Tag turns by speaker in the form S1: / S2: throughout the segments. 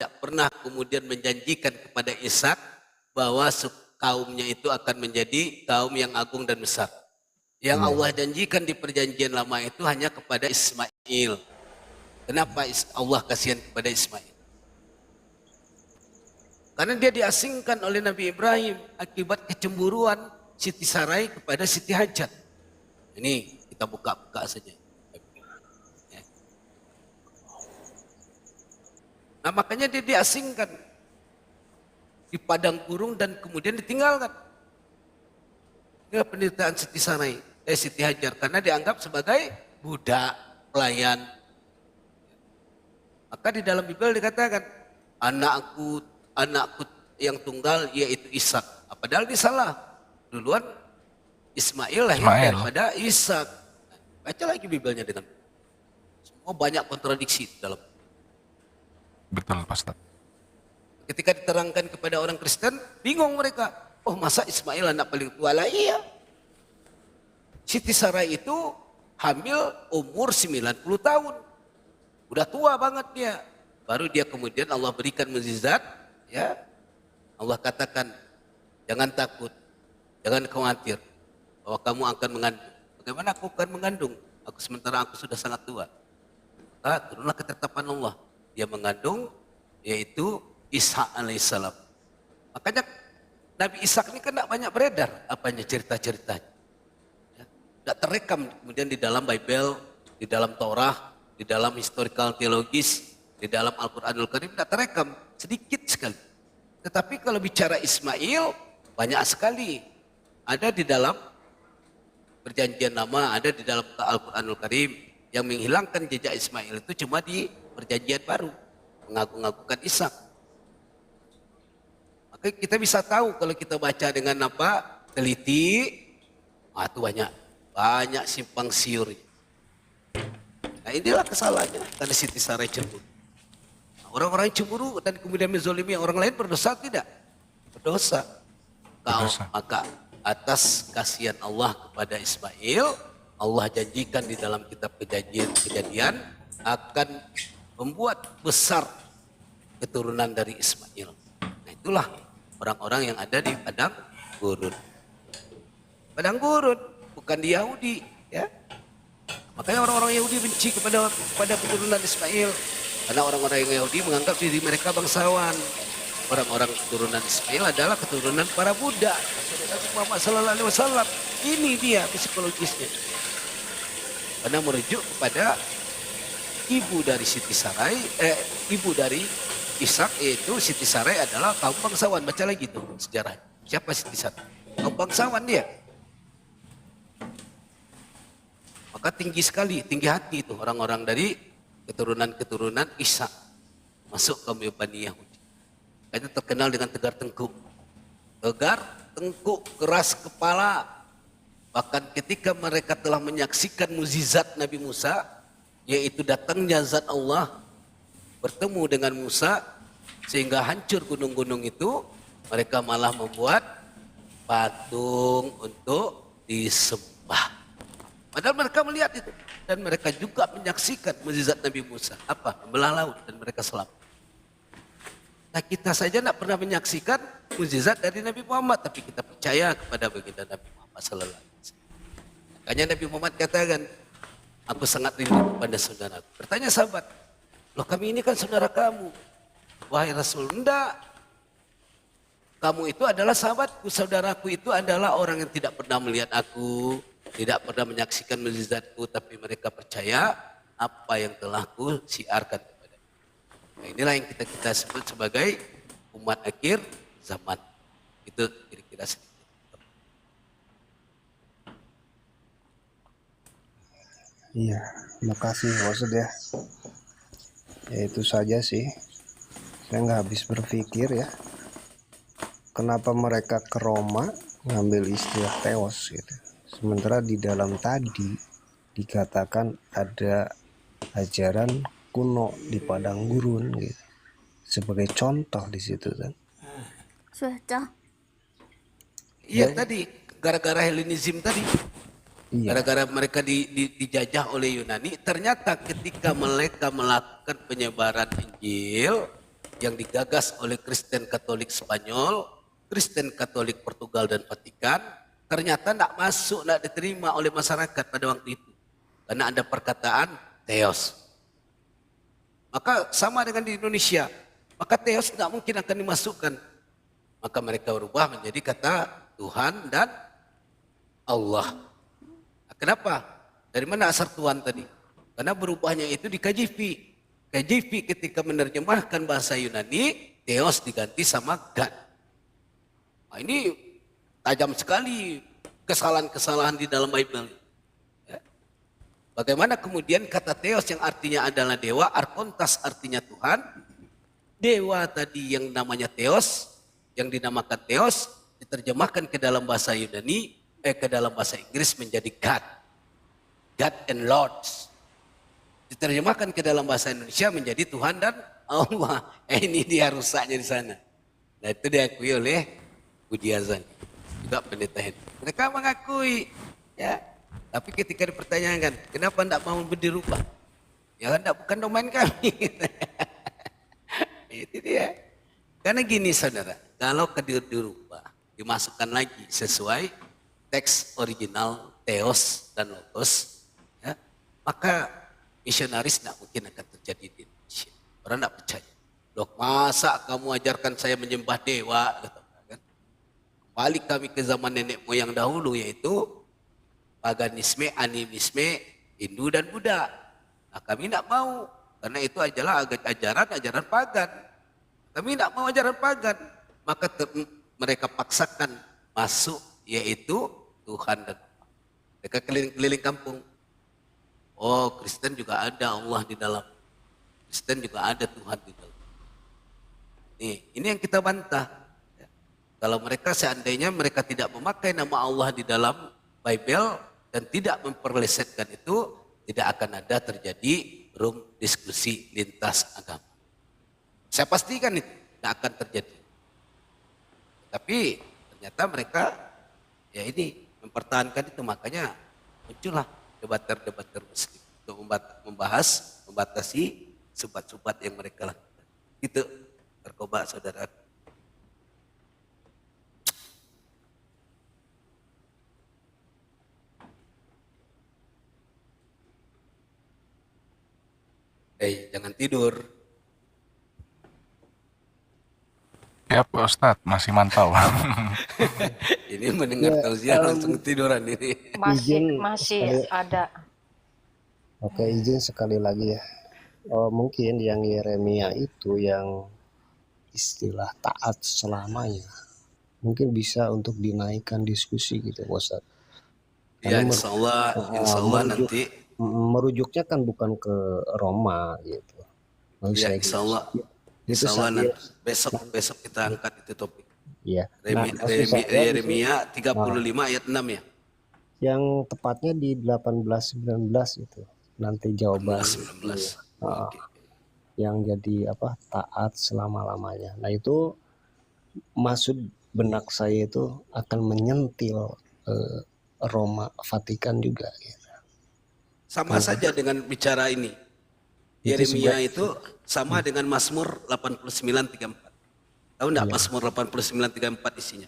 S1: tidak pernah kemudian menjanjikan kepada Ishak bahwa kaumnya itu akan menjadi kaum yang agung dan besar. Yang Allah janjikan di perjanjian lama itu hanya kepada Ismail. Kenapa Allah kasihan kepada Ismail? Karena dia diasingkan oleh Nabi Ibrahim akibat kecemburuan Siti Sarai kepada Siti Hajar. Ini kita buka-buka saja. Nah makanya dia diasingkan di padang gurun dan kemudian ditinggalkan. Ini penderitaan Siti Hajar karena dianggap sebagai budak, pelayan. Maka di dalam Bible dikatakan anakku yang tunggal yaitu Ishak. Padahal dia salah. Duluan Ismail lahir daripada Ishak. Baca lagi Biblenya dengan semua banyak kontradiksi dalam.
S2: Betul, Pak Ustaz.
S1: Ketika diterangkan kepada orang Kristen, bingung mereka. Oh, masa Ismail anak paling tua? Lah iya. Siti Sarai itu hamil umur 90 tahun. Udah tua banget dia. Baru dia kemudian Allah berikan mukjizat, ya. Allah katakan, jangan takut, jangan khawatir bahwa kamu akan mengandung. Bagaimana aku akan mengandung? Sementara aku sudah sangat tua. Turunlah ketetapan Allah. Dia mengandung, yaitu Ishak alaihissalam. Makanya Nabi Ishak ini kan tidak banyak beredar apanya cerita-ceritanya. Ya, tidak terekam kemudian di dalam Bible, di dalam Torah, di dalam historical teologis, di dalam Al-Quranul Karim tidak terekam, sedikit sekali. Tetapi kalau bicara Ismail, banyak sekali. Ada di dalam perjanjian lama, ada di dalam Al-Quranul Karim. Yang menghilangkan jejak Ismail itu cuma di perjanjian baru, mengagung-agungkan Ishak. Maka kita bisa tahu kalau kita baca dengan teliti, itu banyak simpang siur. Nah inilah kesalahannya karena Siti Sarai cemburu. Orang-orang cemburu dan kemudian menzolimi orang lain berdosa tidak? Berdosa. Maka atas kasihan Allah kepada Ismail, Allah janjikan di dalam kitab kejadian akan membuat besar keturunan dari Ismail. Nah itulah orang-orang yang ada di padang gurun. Padang gurun, bukan di Yahudi, ya. Makanya orang-orang Yahudi benci kepada keturunan Ismail. Karena orang-orang yang Yahudi menganggap diri mereka bangsawan. Orang-orang keturunan Ismail adalah keturunan para budak. Nabi Muhammad SAW. Ini dia psikologisnya. Karena merujuk kepada ibu dari Siti Sarai, ibu dari Ishak, yaitu Siti Sarai adalah kaum bangsawan. Baca lagi tuh sejarah. Siapa Siti Sarai? Kaum bangsawan dia. Maka tinggi sekali, tinggi hati itu orang-orang dari keturunan-keturunan Ishak masuk kaum Bani Yahudi. Karena terkenal dengan tegar tengkuk. Tegar tengkuk, keras kepala. Bahkan ketika mereka telah menyaksikan mukjizat Nabi Musa, yaitu datangnya zat Allah bertemu dengan Musa sehingga hancur gunung-gunung itu, mereka malah membuat patung untuk disembah. Padahal mereka melihat itu dan mereka juga menyaksikan mukjizat Nabi Musa, membelah laut dan mereka selamat. Nah kita saja tidak pernah menyaksikan mukjizat dari Nabi Muhammad, tapi kita percaya kepada baginda Nabi Muhammad sallallahu alaihi wasallam. Makanya Nabi Muhammad katakan, aku sangat rindu kepada saudaraku. Bertanya sahabat, loh kami ini kan saudara kamu. Wahai Rasul, enggak. Kamu itu adalah sahabatku, saudaraku itu adalah orang yang tidak pernah melihat aku, tidak pernah menyaksikan mukjizatku, tapi mereka percaya apa yang telah ku siarkan kepada. Nah, inilah yang kita sebut sebagai umat akhir zaman. Itu kira-kira sedikit.
S3: Iya, makasih Ustaz ya. Ya itu saja sih. Saya nggak habis berpikir ya. Kenapa mereka ke Roma ngambil istilah teos gitu. Sementara di dalam tadi dikatakan ada ajaran kuno di padang gurun gitu. Sebagai contoh di situ kan.
S4: Sudah.
S1: Iya tadi gara-gara Helenisme tadi. Gara-gara mereka dijajah oleh Yunani, ternyata ketika mereka melakukan penyebaran Injil, yang digagas oleh Kristen Katolik Spanyol, Kristen Katolik Portugal dan Vatikan, ternyata tidak masuk, tidak diterima oleh masyarakat pada waktu itu. Karena ada perkataan Theos. Maka sama dengan di Indonesia, maka Theos tidak mungkin akan dimasukkan. Maka mereka berubah menjadi kata Tuhan dan Allah. Nah, kenapa? Dari mana asal Tuhan tadi? Karena berubahnya itu di KJV. KJV ketika menerjemahkan bahasa Yunani, Theos diganti sama God. Nah, ini tajam sekali kesalahan-kesalahan di dalam Bible. Bagaimana kemudian kata Theos yang artinya adalah dewa, arkontas artinya Tuhan. Dewa tadi yang namanya Theos, yang dinamakan Theos, diterjemahkan ke dalam bahasa Yunani, ke dalam bahasa Inggris menjadi God. God and Lords. Diterjemahkan ke dalam bahasa Indonesia menjadi Tuhan dan Allah. Ini dia rusaknya di sana. Nah itu diakui oleh Budi Azan, juga pendeta Henry. Mereka mengakui, ya. Tapi ketika dipertanyakan, kenapa tidak mau dirubah? Ya kan bukan domain kami. Itu dia. Karena gini saudara, kalau dirubah, dimasukkan lagi sesuai teks original Theos dan Logos, ya, maka misionaris tidak mungkin akan terjadi di Indonesia. Orang tidak percaya. Loh, masa kamu ajarkan saya menyembah dewa? Kan? Balik kami ke zaman nenek moyang dahulu, yaitu paganisme, animisme, Hindu dan Buddha. Nah, kami tidak mau, karena itu adalah ajaran pagan. Kami tidak mau ajaran pagan. Maka mereka paksakan masuk, yaitu Tuhan dan Allah. Mereka keliling-keliling kampung. Oh, Kristen juga ada Allah di dalam. Kristen juga ada Tuhan di dalam. Ini yang kita bantah. Kalau mereka seandainya mereka tidak memakai nama Allah di dalam Bible, dan tidak memperlesetkan itu, tidak akan ada terjadi room diskusi lintas agama. Saya pastikan itu tidak akan terjadi. Tapi ternyata mereka ya ini mempertahankan itu, makanya muncullah debater-debater Muslim untuk membatasi subat-subat yang mereka lakukan. Itu narkoba saudara. Jangan tidur.
S2: Ya Pak Ustadz, masih mantau.
S1: Ini mendengar tausiah langsung tiduran ini.
S5: Masih ada.
S3: Oke, izin sekali lagi ya. Mungkin yang Yeremia itu yang istilah taat selamanya, mungkin bisa untuk dinaikkan diskusi gitu, Ustadz.
S1: Ya, insya Allah nanti.
S3: Merujuknya kan bukan ke Roma gitu.
S1: Ya, insya Allah nanti besok kita angkat itu topik.
S3: Iya.
S1: Yeremia 35 ayat 6 ya.
S3: Yang tepatnya di 18-19 itu. Nanti jawaban
S1: 19.
S3: Yang jadi apa? Taat selama-lamanya. Nah, itu maksud benak saya itu akan menyentil Roma, Vatikan juga gitu.
S1: Sama saja dengan bicara ini. Yeremia itu sama dengan Mazmur 89:34. Tahu enggak Mazmur 89:34 isinya?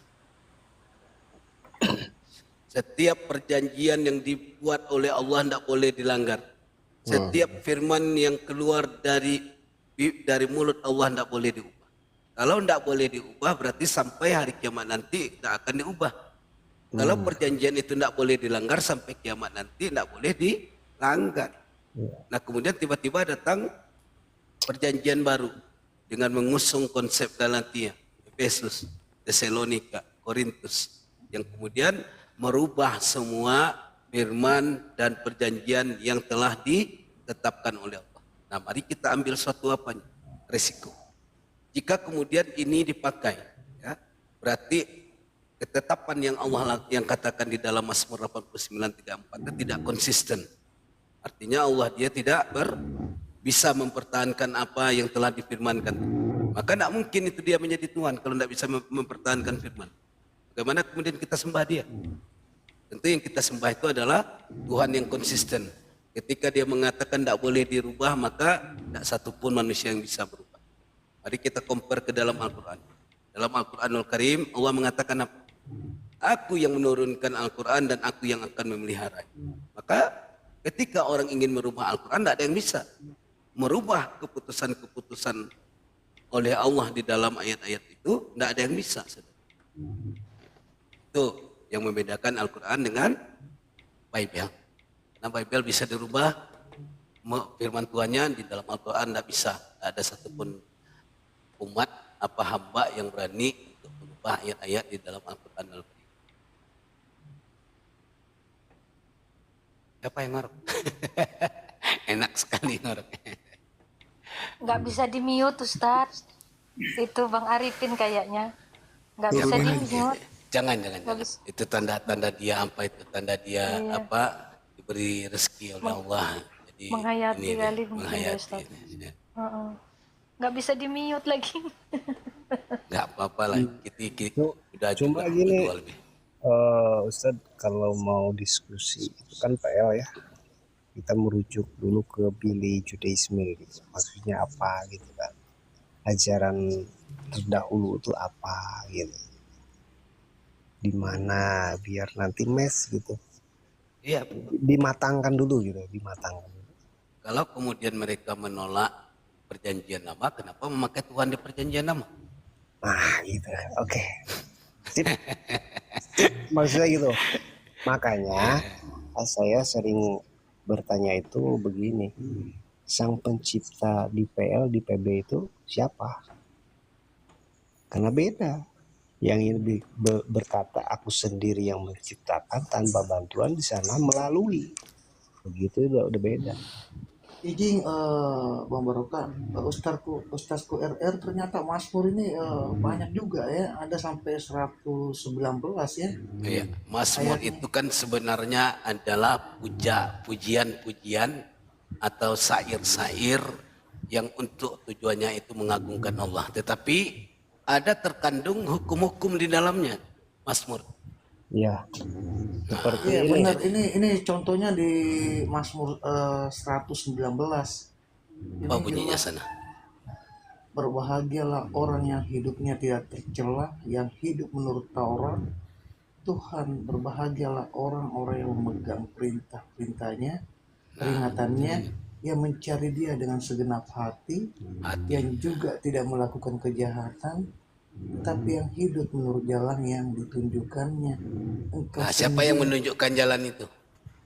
S1: Setiap perjanjian yang dibuat oleh Allah tidak boleh dilanggar. Setiap firman yang keluar dari mulut Allah tidak boleh diubah. Kalau tidak boleh diubah berarti sampai hari kiamat nanti tidak akan diubah. Kalau perjanjian itu tidak boleh dilanggar sampai kiamat nanti tidak boleh dilanggar. Nah kemudian tiba-tiba datang perjanjian baru dengan mengusung konsep Galatia, Efesus, Tesalonika, Korintus, yang kemudian merubah semua firman dan perjanjian yang telah ditetapkan oleh Allah. Nah mari kita ambil suatu resiko. Jika kemudian ini dipakai, ya, berarti ketetapan yang Allah yang katakan di dalam Mazmur 89:34 itu tidak konsisten. Artinya Allah dia tidak bisa mempertahankan apa yang telah difirmankan. Maka tidak mungkin itu dia menjadi Tuhan kalau tidak bisa mempertahankan firman. Bagaimana kemudian kita sembah dia? Tentu yang kita sembah itu adalah Tuhan yang konsisten. Ketika dia mengatakan tidak boleh dirubah, maka tidak satupun manusia yang bisa berubah. Mari kita compare ke dalam Al-Quran. Dalam Al-Quranul Karim, Allah mengatakan apa? Aku yang menurunkan Al-Quran dan aku yang akan memelihara. Maka ketika orang ingin merubah Al-Quran, tidak ada yang bisa. Merubah keputusan-keputusan oleh Allah di dalam ayat-ayat itu, tidak ada yang bisa. Itu yang membedakan Al-Quran dengan Bible. Nah, Bible bisa dirubah, firman Tuhannya di dalam Al-Quran tidak bisa. Tidak ada satupun umat apa hamba yang berani untuk merubah ayat-ayat di dalam Al-Quran Al-Karim. Siapa yang ngorok? Enak sekali ngorok.
S5: Nggak bisa di-mute, Ustaz. Itu Bang Arifin kayaknya. Nggak bisa di-mute.
S1: Jangan.
S5: Bagus.
S1: Itu tanda-tanda dia apa itu? Tanda dia
S5: Iya.
S1: apa? Diberi rezeki oleh Allah. Jadi
S5: Menghayati
S1: ini
S5: kali
S1: dia,
S5: mungkin ya,
S1: menghayati.
S5: Ustaz.
S1: Ini.
S5: Heeh. Nggak bisa di-mute lagi.
S1: Nggak apa-apa lah. Kita udah
S3: Cuma
S1: juga
S3: gini,
S1: berdua lebih.
S3: Ustadz, kalau mau diskusi itu kan PL ya, kita merujuk dulu ke Billy Judaisme gitu. Maksudnya apa gitu kan, ajaran terdahulu itu apa gitu, di mana biar nanti mes gitu,
S1: Iya.
S3: dimatangkan dulu gitu, dimatangkan dulu.
S1: Kalau kemudian mereka menolak perjanjian lama, kenapa memakai Tuhan di perjanjian lama?
S3: Nah gitu, oke. Sip. Maksudnya gitu, makanya saya sering bertanya itu begini, sang pencipta di PL di PB itu siapa? Karena beda. Yang ini berkata aku sendiri yang menciptakan tanpa bantuan di sana melalui. Begitu udah beda.
S6: Izin Bang Barokah, Ustazku RR ternyata Mazmur ini banyak juga ya, ada sampai 119 ya.
S1: Iya, Mazmur itu kan sebenarnya adalah pujian-pujian atau syair-syair yang untuk tujuannya itu mengagungkan Allah. Tetapi ada terkandung hukum-hukum di dalamnya, Mazmur.
S3: Ya, seperti
S6: Iya
S3: ini.
S6: benar, ini contohnya di Mazmur 119.
S1: Apa bunyinya sana?
S6: Berbahagialah orang yang hidupnya tidak tercela, yang hidup menurut Taurat. Tuhan, berbahagialah orang-orang yang memegang perintah-perintahnya, peringatannya, yang mencari dia dengan segenap hati, yang juga tidak melakukan kejahatan, tapi yang hidup menurut jalan yang ditunjukkannya.
S1: Nah, siapa yang menunjukkan jalan itu?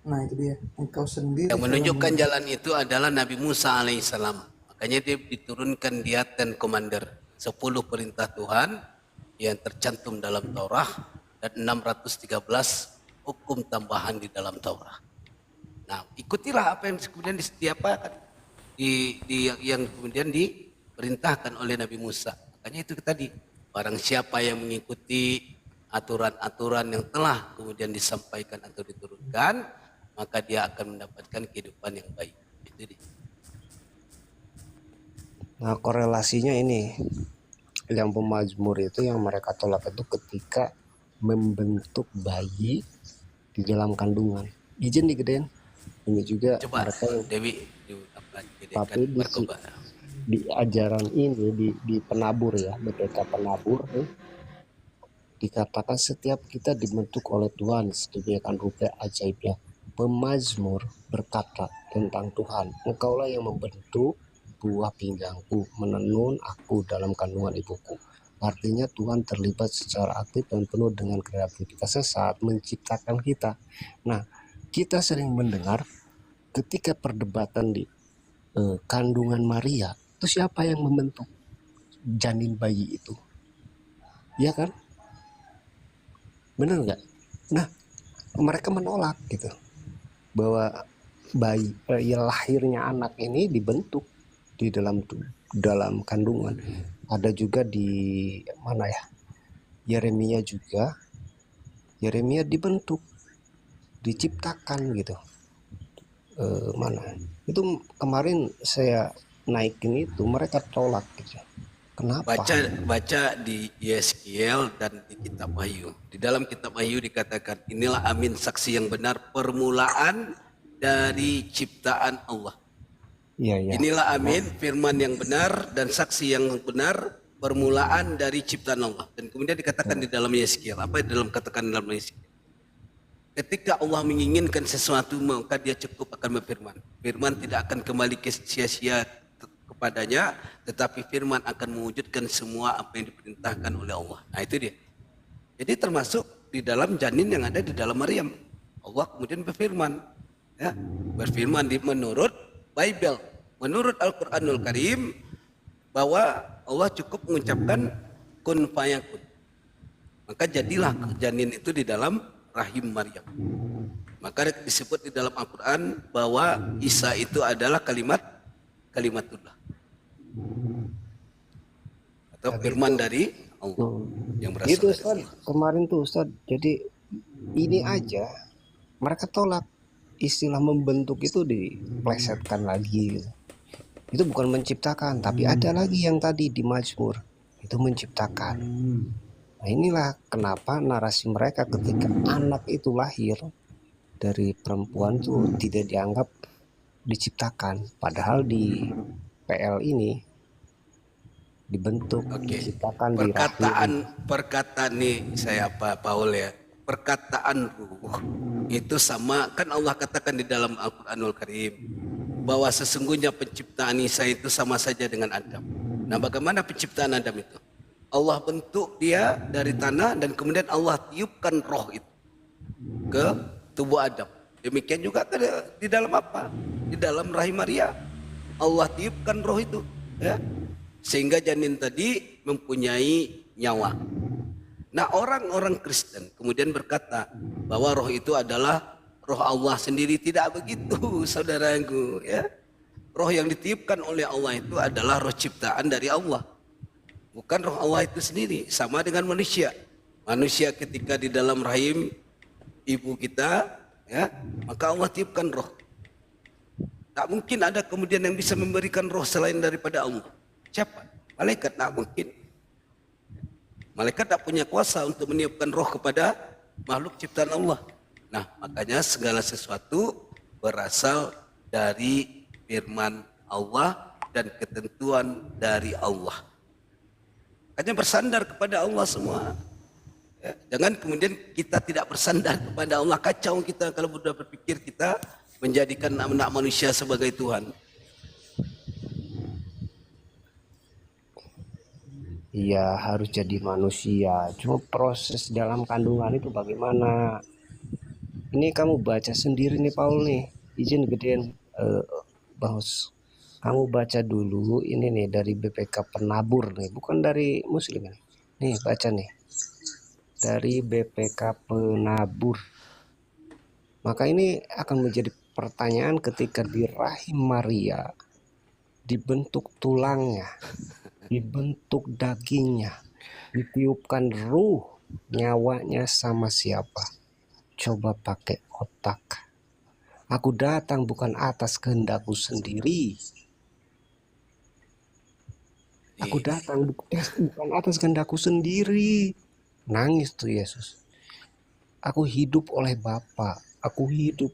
S6: Nah itu dia, engkau sendiri
S1: Yang menunjukkan jalan itu adalah Nabi Musa alaihissalam. Makanya dia diturunkan dia Ten Commander, 10 perintah Tuhan yang tercantum dalam Taurat dan 613 hukum tambahan di dalam Taurat. Nah, ikutilah apa yang kemudian disediakan yang kemudian diperintahkan oleh Nabi Musa. Makanya itu tadi, barang siapa yang mengikuti aturan-aturan yang telah kemudian disampaikan atau diturunkan, maka dia akan mendapatkan kehidupan yang baik. Itu dia.
S3: Nah, korelasinya ini, yang pemazmur itu yang mereka tolak itu ketika membentuk bayi di dalam kandungan. Izin digedein. Ini juga
S1: Coba
S3: mereka yang,
S1: Dewi
S3: tapi di ajaran ini di penabur ya, BPK penabur dikatakan setiap kita dibentuk oleh Tuhan sedemikian rupa ajaibnya. Pemazmur berkata tentang Tuhan, engkaulah yang membentuk buah pinggangku, menenun aku dalam kandungan ibuku. Artinya Tuhan terlibat secara aktif dan penuh dengan kreativitasnya saat menciptakan kita. Nah, kita sering mendengar ketika perdebatan di kandungan Maria, itu siapa yang membentuk janin bayi itu? Ya kan? Benar nggak? Nah, mereka menolak gitu bahwa bayi lahirnya anak ini dibentuk di dalam kandungan. Ada juga di mana ya, Yeremia juga, Yeremia dibentuk, diciptakan gitu. Mana itu kemarin saya naikin itu mereka tolak gitu. Kenapa?
S1: Baca di Yeskiel dan di kitab Wahyu. Di dalam kitab Wahyu dikatakan, inilah amin saksi yang benar permulaan dari ciptaan Allah.
S3: Iya, iya.
S1: Inilah amin, firman yang benar dan saksi yang benar, permulaan dari ciptaan Allah. Dan kemudian dikatakan di dalam Yeskiel, apa di dalam katakan dalam Yeskiel? Ketika Allah menginginkan sesuatu, maka dia cukup akan berfirman. Firman tidak akan kembali ke sia-sia kepadanya, tetapi firman akan mewujudkan semua apa yang diperintahkan oleh Allah. Nah itu dia. Jadi termasuk di dalam janin yang ada di dalam Maryam. Allah kemudian berfirman. Ya, berfirman menurut Bible, menurut Al-Quranul Karim, bahwa Allah cukup mengucapkan kun fayakun. Maka jadilah janin itu di dalam rahim Maryam. Maka disebut di dalam Al-Quran bahwa Isa itu adalah kalimatullah. Atau firman dari Allah yang berasal
S3: Itu
S1: dari
S3: Ustaz,
S1: Allah.
S3: kemarin tuh Ustaz, jadi ini aja mereka tolak istilah membentuk itu diplesetkan lagi gitu. Itu bukan menciptakan, tapi ada lagi yang tadi di Mazmur itu menciptakan. Nah inilah kenapa narasi mereka ketika anak itu lahir dari perempuan itu tidak dianggap diciptakan, padahal di PL ini dibentuk,
S1: Oke.
S3: diciptakan di
S1: Perkataan nih saya Paul ya. Perkataan ruh itu sama kan Allah katakan di dalam Al-Quranul Karim bahwa sesungguhnya penciptaan Isa itu sama saja dengan Adam. Nah, bagaimana penciptaan Adam itu? Allah bentuk dia dari tanah dan kemudian Allah tiupkan roh itu ke tubuh Adam. Demikian juga di dalam apa? Di dalam rahim Maria. Allah tiupkan roh itu, ya. Sehingga janin tadi mempunyai nyawa. Nah, orang-orang Kristen kemudian berkata bahwa roh itu adalah roh Allah sendiri. Tidak begitu, saudaraku, ya. Roh yang ditiupkan oleh Allah itu adalah roh ciptaan dari Allah. Bukan roh Allah itu sendiri, sama dengan manusia. Manusia ketika di dalam rahim ibu kita, ya, maka Allah tiupkan roh. Tak mungkin ada kemudian yang bisa memberikan roh selain daripada Allah. Siapa? Malaikat, tak mungkin. Malaikat tak punya kuasa untuk meniupkan roh kepada makhluk ciptaan Allah. Nah, makanya segala sesuatu berasal dari firman Allah dan ketentuan dari Allah. Hanya bersandar kepada Allah semua. Ya, jangan kemudian kita tidak bersandar kepada Allah. Kacau kita kalau sudah berpikir kita menjadikan anak manusia sebagai Tuhan.
S3: Iya, harus jadi manusia. Cuma proses dalam kandungan itu bagaimana? Ini kamu baca sendiri nih Paul nih. Izin gedean Bos. Kamu baca dulu ini nih dari BPK Penabur nih, bukan dari Muslim nih. Nih baca nih. Dari BPK Penabur. Maka ini akan menjadi pertanyaan ketika di rahim Maria dibentuk tulangnya, dibentuk dagingnya, ditiupkan ruh, nyawanya sama siapa? Coba pakai otak. Aku datang bukan atas kehendakku sendiri. Aku datang bukan atas kehendakku sendiri. Nangis tuh Yesus. Aku hidup oleh Bapa. Aku hidup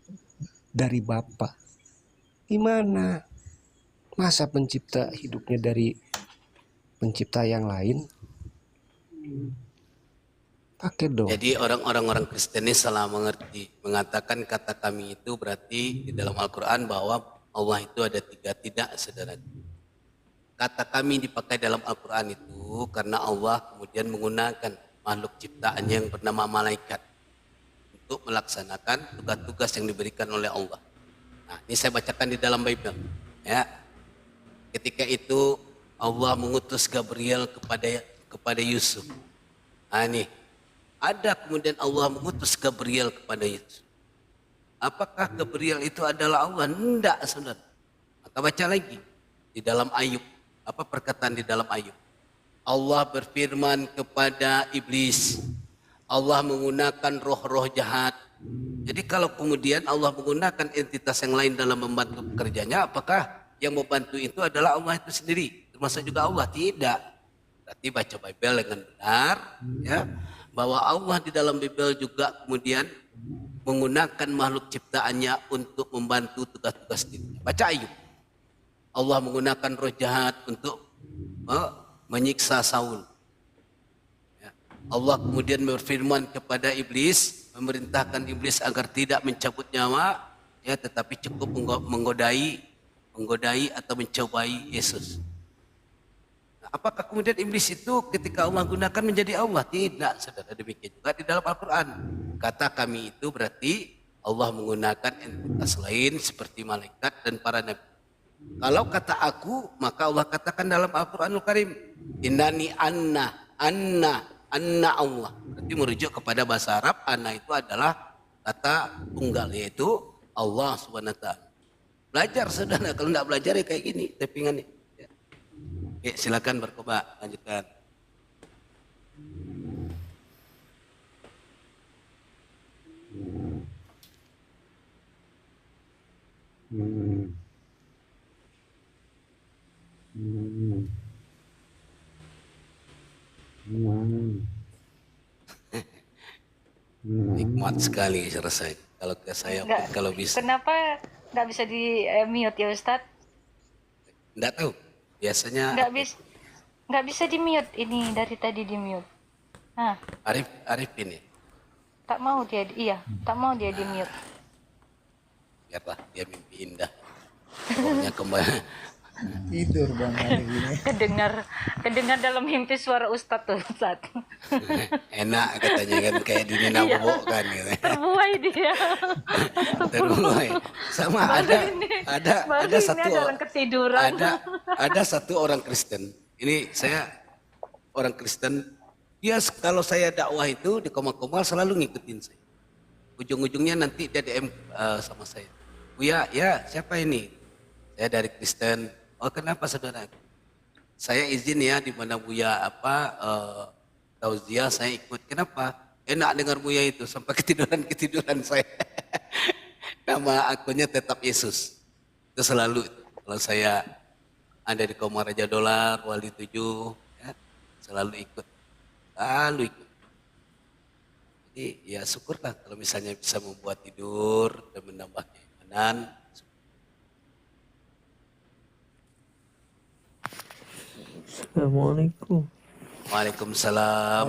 S3: dari Bapa. Gimana? Masa pencipta hidupnya dari pencipta yang lain? Pakai dong.
S1: Jadi orang Kristen ini salah mengerti. Mengatakan kata kami itu berarti di dalam Al-Quran bahwa Allah itu ada tiga. Tidak, saudara. Kata kami dipakai dalam Al-Quran itu karena Allah kemudian menggunakan makhluk ciptaannya yang bernama malaikat untuk melaksanakan tugas-tugas yang diberikan oleh Allah. Nah, ini saya bacakan di dalam Bible. Ya, ketika itu Allah mengutus Gabriel kepada Yusuf. Nah, ini ada kemudian Allah mengutus Gabriel kepada Yusuf. Apakah Gabriel itu adalah Allah? Tidak, saudara. Maka baca lagi di dalam Ayub. Apa perkataan di dalam Ayub? Allah berfirman kepada iblis. Allah menggunakan roh-roh jahat. Jadi kalau kemudian Allah menggunakan entitas yang lain dalam membantu pekerjanya, apakah yang membantu itu adalah Allah itu sendiri? Termasuk juga Allah? Tidak. Berarti baca Bible dengan benar, ya, bahwa Allah di dalam Bible juga kemudian menggunakan makhluk ciptaannya untuk membantu tugas-tugas dirinya. Baca Ayub. Allah menggunakan roh jahat untuk menyiksa Saul. Ya. Allah kemudian berfirman kepada iblis, memerintahkan iblis agar tidak mencabut nyawa, ya, tetapi cukup menggodai atau mencobai Yesus. Nah, apakah kemudian iblis itu ketika Allah gunakan menjadi Allah? Tidak, saudara, demikian juga di dalam Al-Quran. Kata kami itu berarti Allah menggunakan entitas lain seperti malaikat dan para nabi. Kalau kata aku, maka Allah katakan dalam Al-Quranul Karim, innani anna Allah. Berarti merujuk kepada bahasa Arab, anna itu adalah kata tunggal, yaitu Allah SWT. Belajar, saudara. Kalau tidak belajar ya kayak gini, tappingannya. Ya. Oke, silakan berkoba, lanjutkan. Nikmat sekali selesai. Kalau ke saya pun kalau bisa.
S5: Kenapa nggak bisa di mute ya Ustadz?
S1: Nggak tahu. Biasanya
S5: Nggak bisa di mute, ini dari tadi di mute. Nah,
S1: Arif ini.
S5: tak mau dia di mute.
S1: Biarlah dia mimpi indah. Pokoknya kembali.
S6: Tidur Bang hari ini.
S5: Kedengar dalam mimpi suara Ustadz tuh Ustadz.
S1: Enak katanya kan, kayak di Nina Bobo kan gitu.
S5: Terbuai dia.
S1: Terbuai. Sama ada satu orang Kristen. Ini saya orang Kristen. Dia kalau saya dakwah itu di Komal-Komal selalu ngikutin saya. Ujung-ujungnya nanti dia DM sama saya. Buya, ya siapa ini? Saya dari Kristen. Oh, kenapa saudara? Saya izin ya di mana Buya tauziah saya ikut. Kenapa? Enak dengar Buya itu sampai ketiduran saya. Nama akunnya tetap Yesus. Itu selalu itu. Kalau saya ada di Komar Raja Dolar, Wali 7, ya, selalu ikut. Lalu ikut. Jadi ya syukurlah kalau misalnya bisa membuat tidur dan menambah keimanan.
S7: Assalamualaikum.
S1: Waalaikumsalam.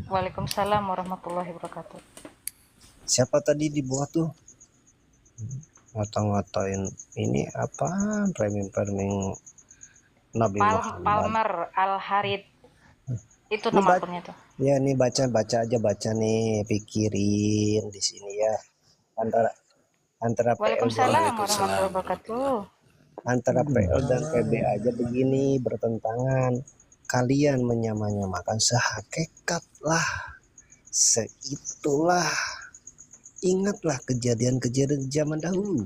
S5: Waalaikumsalam warahmatullahi wabarakatuh.
S3: Siapa tadi di bawah tuh? Ngata-ngatain ini apa? Framing Nabi Muhammad.
S5: Palmer Al-Harid. Itu nama akunnya tuh.
S3: Ya nih baca aja nih, pikirin di sini ya. Antara
S5: Waalaikumsalam warahmatullahi wabarakatuh.
S3: Antara PL dan PB aja begini bertentangan. Kalian menyamakan sehakikat lah, seitulah. Ingatlah kejadian-kejadian zaman dahulu.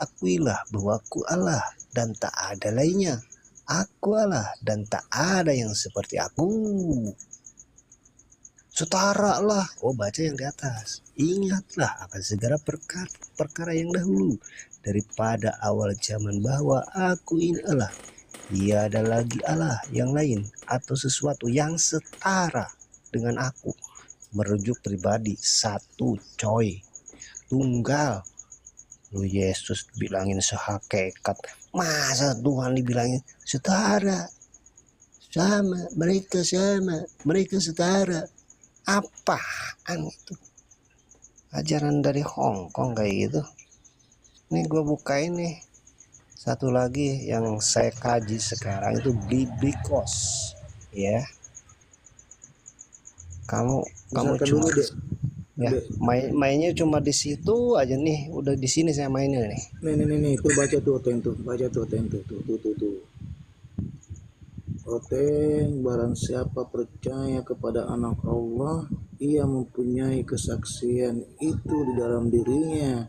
S3: Akuilah bahwa aku Allah dan tak ada lainnya. Aku Allah dan tak ada yang seperti aku. Setara lah. Oh, baca yang di atas. Ingatlah akan segala perkara yang dahulu. Daripada awal zaman bahwa aku ini Allah. Ia ada lagi Allah yang lain atau sesuatu yang setara dengan aku. Merujuk pribadi satu coy. Tunggal. Lu Yesus bilangin sehakikat. Masa Tuhan dibilangin setara? Mereka setara. Apaan itu? Ajaran dari Hong Kong kayak gitu. Ini gue buka ini. Satu lagi yang saya kaji sekarang itu biblikos, ya. Kamu cuma ya mainnya cuma di situ aja nih. Udah di sini saya mainnya nih.
S6: Nih, tuh baca tuh tuh. Oteng, barang siapa percaya kepada anak Allah, ia mempunyai kesaksian itu di dalam dirinya.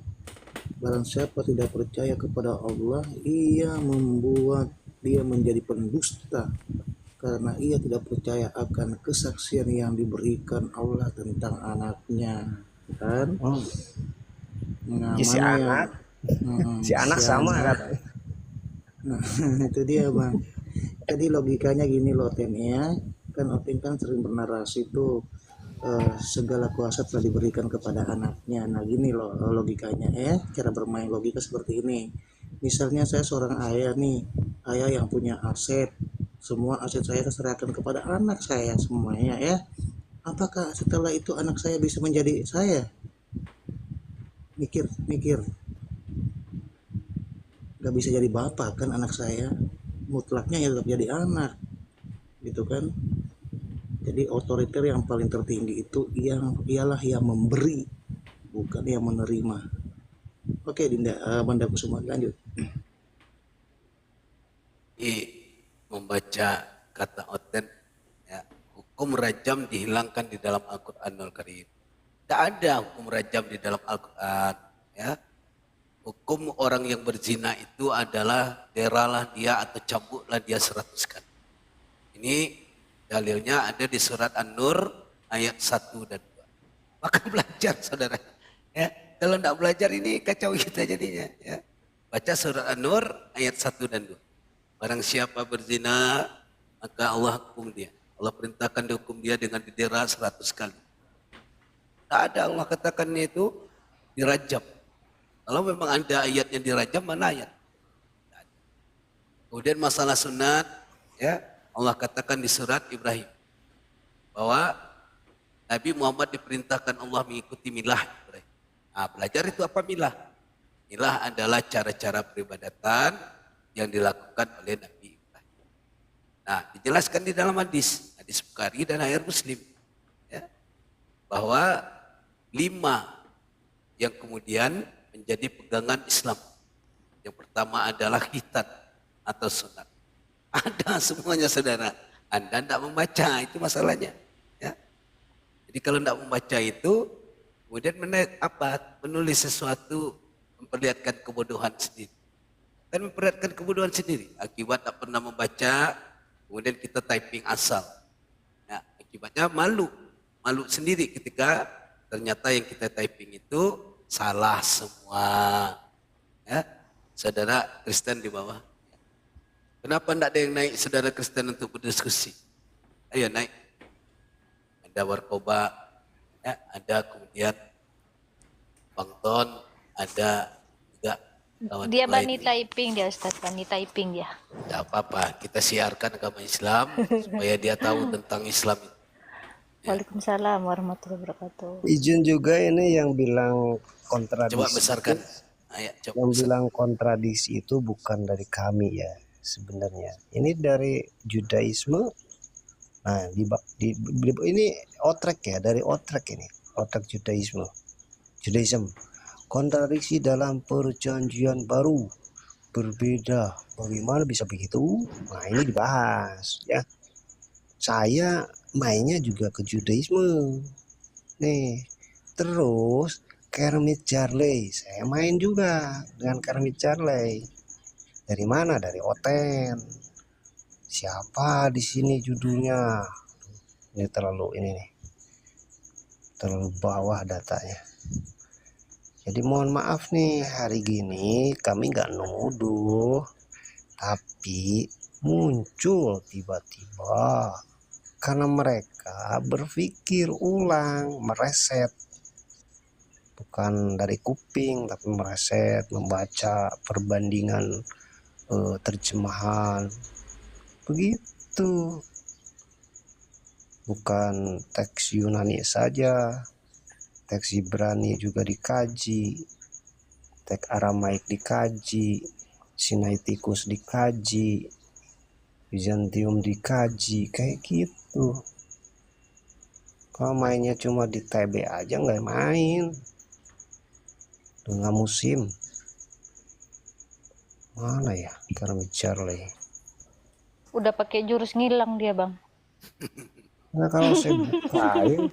S6: Barang siapa tidak percaya kepada Allah, ia membuat dia menjadi pendusta karena ia tidak percaya akan kesaksian yang diberikan Allah tentang anaknya, kan? Nah,
S3: Si anak sama katanya.
S6: Nah, itu dia Bang. Jadi logikanya gini loh Ten ya, kan Oteng kan sering bernarasi tuh segala kuasa telah diberikan kepada anaknya. Nah gini loh logikanya cara bermain logika seperti ini. Misalnya saya seorang ayah nih, ayah yang punya aset, semua aset saya serahkan kepada anak saya semuanya ya. Apakah setelah itu anak saya bisa menjadi saya? Mikir, gak bisa jadi bapak kan anak saya, mutlaknya ya tetap jadi anak, gitu kan. Jadi otoriter yang paling tertinggi itu ialah yang memberi, bukan yang menerima. Oke, Banda Kusuma, lanjut.
S1: Membaca kata oten, ya, hukum rajam dihilangkan di dalam Al-Quranul Karim. Tidak ada hukum rajam di dalam Al-Quran. Ya. Hukum orang yang berzina itu adalah deralah dia atau cambuklah dia 100 kali. Ini dalilnya ada di surat An-Nur ayat 1 dan 2. Maka belajar saudara. Ya, kalau tidak belajar ini kacau kita jadinya. Ya. Baca surat An-Nur ayat 1 dan 2. Barang siapa berzina, maka Allah hukum dia. Allah perintahkan dihukum dia dengan didera 100 kali. Tak ada Allah katakannya itu dirajam. Kalau memang ada ayatnya dirajam, mana ayat? Kemudian masalah sunat, ya Allah katakan di surat Ibrahim bahwa Nabi Muhammad diperintahkan Allah mengikuti milah Ibrahim. Nah, belajar itu apa milah? Milah adalah cara-cara peribadatan yang dilakukan oleh Nabi Ibrahim. Nah, dijelaskan di dalam hadis Bukhari dan hadis Muslim, ya, bahwa 5 yang kemudian menjadi pegangan Islam. Yang pertama adalah khitan atau sunat. Ada semuanya saudara. Anda tidak membaca, itu masalahnya. Ya. Jadi kalau tidak membaca itu, kemudian menulis sesuatu memperlihatkan kebodohan sendiri. Dan memperlihatkan kebodohan sendiri. Akibat tak pernah membaca, kemudian kita typing asal. Nah, akibatnya malu sendiri ketika ternyata yang kita typing itu salah semua. Ya, saudara Kristen di bawah. Kenapa tidak ada yang naik saudara Kristen untuk berdiskusi? Ayo naik. Ada Warkoba, ya, ada kemudian Bang Ton, ada juga kawan
S5: Dia
S1: lain.
S5: bani typing dia Ustaz, bani typing dia.
S1: Tidak apa-apa, kita siarkan agama Islam supaya dia tahu tentang Islam itu.
S5: Waalaikumsalam warahmatullahi wabarakatuh.
S3: Izin juga ini yang bilang kontradiksi.
S1: Coba besarkan ayat.
S3: Yang bilang kontradiksi itu bukan dari kami ya sebenarnya. Ini dari Judaisme. Nah, ini otrek ya, dari otrek ini. Otrek Judaism. Kontradiksi dalam perjanjian baru berbeda. Bagaimana bisa begitu? Nah, ini dibahas ya. Saya mainnya juga ke Judaisme. Nih, terus Kermit Charlie, saya main juga dengan Kermit Charlie. Dari mana? Dari Oten. Siapa di sini judulnya? Ini terlalu bawah datanya. Jadi mohon maaf nih, hari gini kami nggak nuduh, tapi muncul tiba-tiba karena mereka berpikir ulang, mereset. Bukan dari kuping, tapi mereset, membaca perbandingan terjemahan. Begitu. Bukan teks Yunani saja, teks Ibrani juga dikaji, teks Aramaik dikaji, Sinaitikus dikaji, Bizantium dikaji, kayak gitu. Kalau mainnya cuma di TB aja nggak main. Tengah musim. Mana ya Kermit Charlie?
S5: Udah pakai jurus ngilang dia, Bang.
S3: Nah kalau saya bukain,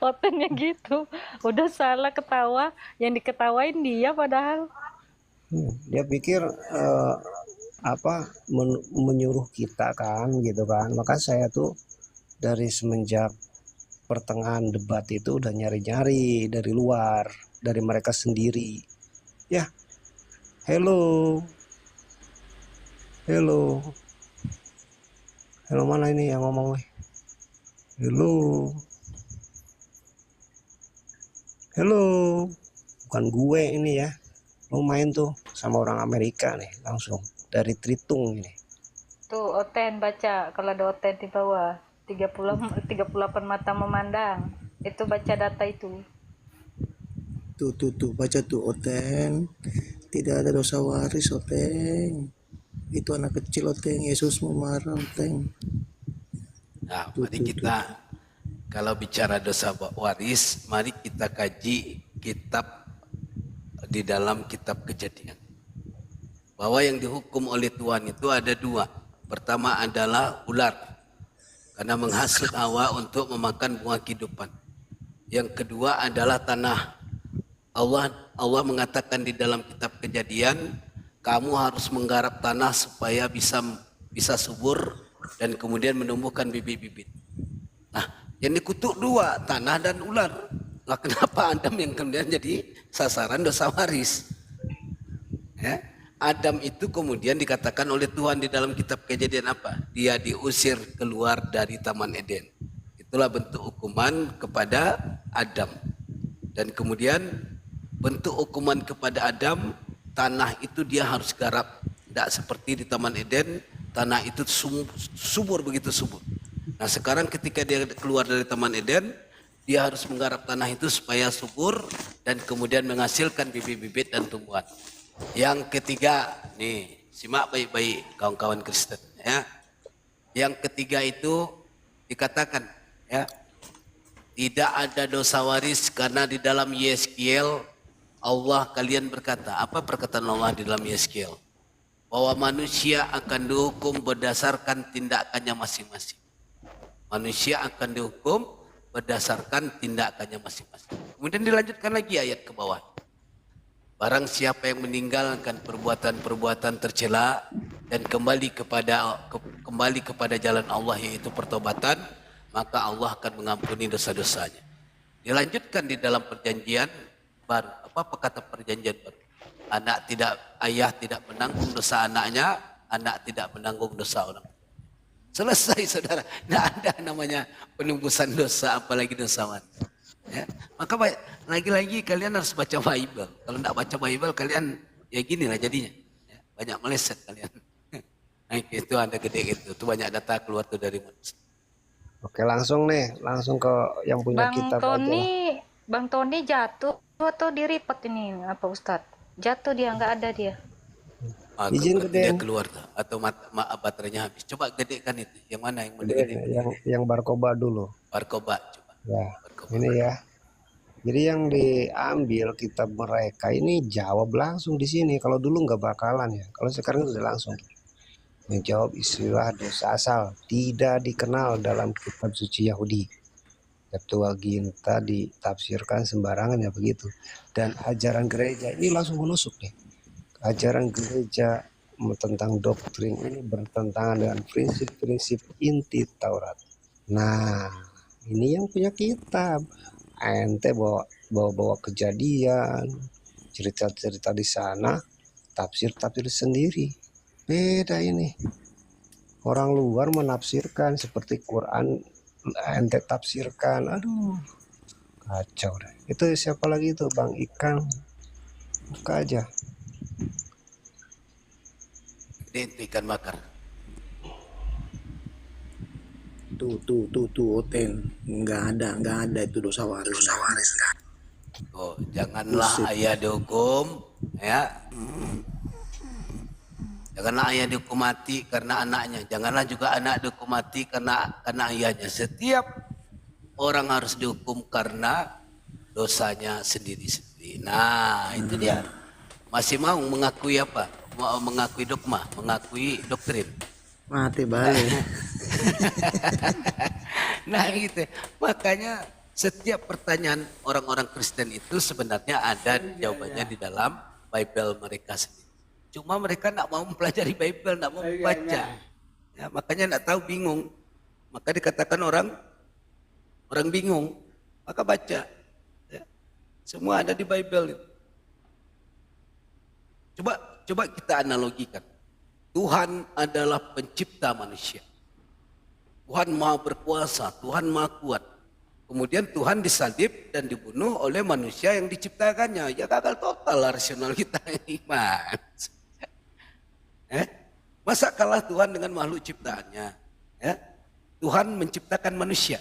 S5: Otennya gitu. Udah salah ketawa, yang diketawain dia padahal.
S3: dia pikir menyuruh kita kan gitu kan. Maka saya tuh dari semenjak pertengahan debat itu udah nyari-nyari dari luar, dari mereka sendiri. Ya, hello, mana ini yang ngomong? Hello, bukan gue ini ya. Lu main tuh sama orang Amerika nih langsung dari Tritung ini.
S5: Tuh Oten baca, kalau ada Oten di bawah 38 mata memandang. Itu baca data itu.
S6: Tuh, baca tuh Oteng. Tidak ada dosa waris Oteng. Itu anak kecil Oteng, Yesus mau marah Oteng.
S1: Nah, mari kita kalau bicara dosa waris, mari kita kaji kitab di dalam kitab Kejadian. Bahwa yang dihukum oleh Tuhan itu ada dua. Pertama adalah ular, karena menghasut Hawa untuk memakan buah kehidupan. Yang kedua adalah tanah. Allah mengatakan di dalam kitab Kejadian, kamu harus menggarap tanah supaya bisa subur dan kemudian menumbuhkan bibit-bibit. Nah, yang dikutuk dua, tanah dan ular. Nah, kenapa Adam yang kemudian jadi sasaran dosa waris? Ya. Adam itu kemudian dikatakan oleh Tuhan di dalam kitab Kejadian apa? Dia diusir keluar dari Taman Eden. Itulah bentuk hukuman kepada Adam. Dan kemudian bentuk hukuman kepada Adam, tanah itu dia harus garap. Tidak seperti di Taman Eden, tanah itu subur, begitu subur. Nah sekarang ketika dia keluar dari Taman Eden, dia harus menggarap tanah itu supaya subur dan kemudian menghasilkan bibit-bibit dan tumbuhan. Yang ketiga, nih simak baik-baik kawan-kawan Kristen. Ya. Yang ketiga itu dikatakan, ya, tidak ada dosa waris karena di dalam Yeskiel Allah kalian berkata, apa perkataan Allah di dalam Yeskiel? Bahwa manusia akan dihukum berdasarkan tindakannya masing-masing. Manusia akan dihukum berdasarkan tindakannya masing-masing. Kemudian dilanjutkan lagi ayat ke bawah. Barang siapa yang meninggalkan perbuatan-perbuatan tercela dan kembali kepada jalan Allah yaitu pertobatan, maka Allah akan mengampuni dosa-dosanya. Dilanjutkan di dalam perjanjian baru. Apa kata perjanjian baru? Ayah tidak menanggung dosa anaknya, anak tidak menanggung dosa orang. Selesai saudara. Tidak ada namanya penembusan dosa, apalagi dosa waris. Ya. Maka lagi-lagi kalian harus baca Bible. Kalau tidak baca Bible kalian ya gini lah jadinya. Ya, banyak meleset kalian. Nah, itu ada gede gitu. Itu banyak data keluar tuh dari manusia.
S3: Oke langsung ke yang punya kitab aja.
S5: Bang Tony jatuh atau diripet ini apa Ustadz? Jatuh dia, nggak ada dia.
S3: Izin
S1: dia
S3: gedein.
S1: keluar tuh. Atau baterainya habis. Coba gedekan itu. Yang mana yang
S3: Gedein, yang Barkoba dulu.
S1: Barkoba coba.
S3: Ya,
S1: Barkoba.
S3: ini ya. Jadi yang diambil kitab mereka ini jawab langsung di sini. Kalau dulu nggak bakalan ya. Kalau sekarang sudah langsung menjawab istilah dosa asal tidak dikenal dalam kitab suci Yahudi. Septuaginta ditafsirkan sembarangan ya begitu. Dan ajaran gereja ini langsung menusuk nih. Ajaran gereja tentang doktrin ini bertentangan dengan prinsip-prinsip inti Taurat. Nah, ini yang punya kitab. Ente bawa kejadian, cerita-cerita di sana, tafsir sendiri. Beda ini. Orang luar menafsirkan seperti Quran, ente tafsirkan. Aduh, kacau deh. Itu siapa lagi itu Bang Ikan? Buka aja.
S1: Itu ikan bakar.
S6: Tuh Oteng. Nggak ada itu dosa waris.
S1: Oh, janganlah ayah dihukum, ya. Janganlah ayah dihukum mati karena anaknya. Janganlah juga anak dihukum mati karena ayahnya. Setiap orang harus dihukum karena dosanya sendiri-sendiri. Nah, itu dia. Masih mau mengakui apa? Mau mengakui dogma, mengakui doktrin.
S6: Mati balik.
S1: Nah gitu. Makanya setiap pertanyaan orang-orang Kristen itu sebenarnya ada jawabannya di dalam Bible mereka sendiri. Cuma mereka tidak mau mempelajari Bible, tidak mau membaca. Ya, makanya tidak tahu, bingung. Maka dikatakan orang bingung, maka baca. Ya. Semua ada di Bible. Coba kita analogikan. Tuhan adalah pencipta manusia. Tuhan Maha berkuasa, Tuhan Maha kuat. Kemudian Tuhan disalib dan dibunuh oleh manusia yang diciptakannya. Ya gagal total rasional kita iman. Masa kalah Tuhan dengan makhluk ciptaannya? Ya? Tuhan menciptakan manusia.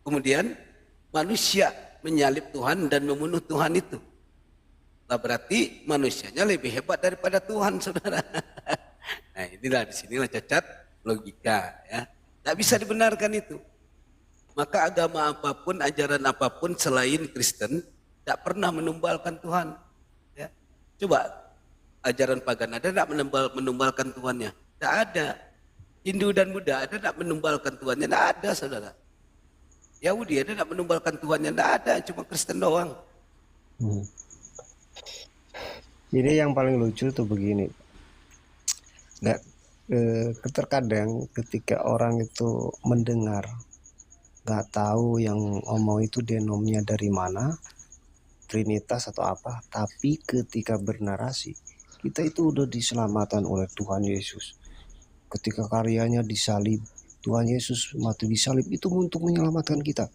S1: Kemudian manusia menyalib Tuhan dan membunuh Tuhan itu. Nah, berarti manusianya lebih hebat daripada Tuhan, saudara. Nah, inilah disinilah cacat logika. Ya. Tidak bisa dibenarkan itu. Maka agama apapun, ajaran apapun selain Kristen tidak pernah menumbalkan Tuhan. Ya. Coba ajaran pagan ada tidak menumbalkan Tuhannya? Tidak ada. Hindu dan Buddha ada tidak menumbalkan Tuhannya? Tidak ada, saudara. Yahudi ada tidak menumbalkan Tuhannya? Tidak ada, cuma Kristen doang.
S3: Ini yang paling lucu tuh begini. Nggak, terkadang ketika orang itu mendengar nggak tahu yang ngomong itu denomnya dari mana, Trinitas atau apa, tapi ketika bernarasi kita itu udah diselamatkan oleh Tuhan Yesus. Ketika karyanya disalib, Tuhan Yesus mati disalib itu untuk menyelamatkan kita.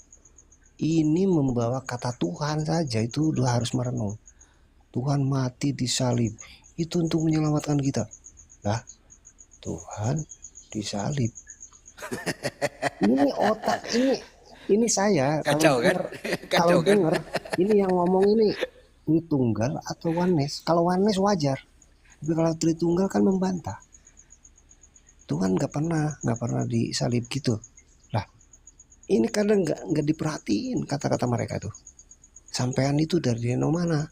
S3: Ini membawa kata Tuhan saja itu udah harus merenung. Tuhan mati disalib itu untuk menyelamatkan kita. Nah, Tuhan disalib. Ini otak ini saya
S1: Kacau kan?
S3: kalau
S1: Kacau kan?
S3: dengar ini yang ngomong ini Tritunggal atau Oneness. Kalau Oneness wajar, tapi kalau Tritunggal kan membantah. Tuhan nggak pernah disalib gitu. Lah, ini kadang nggak diperhatiin kata-kata mereka tuh. Sampean itu dari deno mana?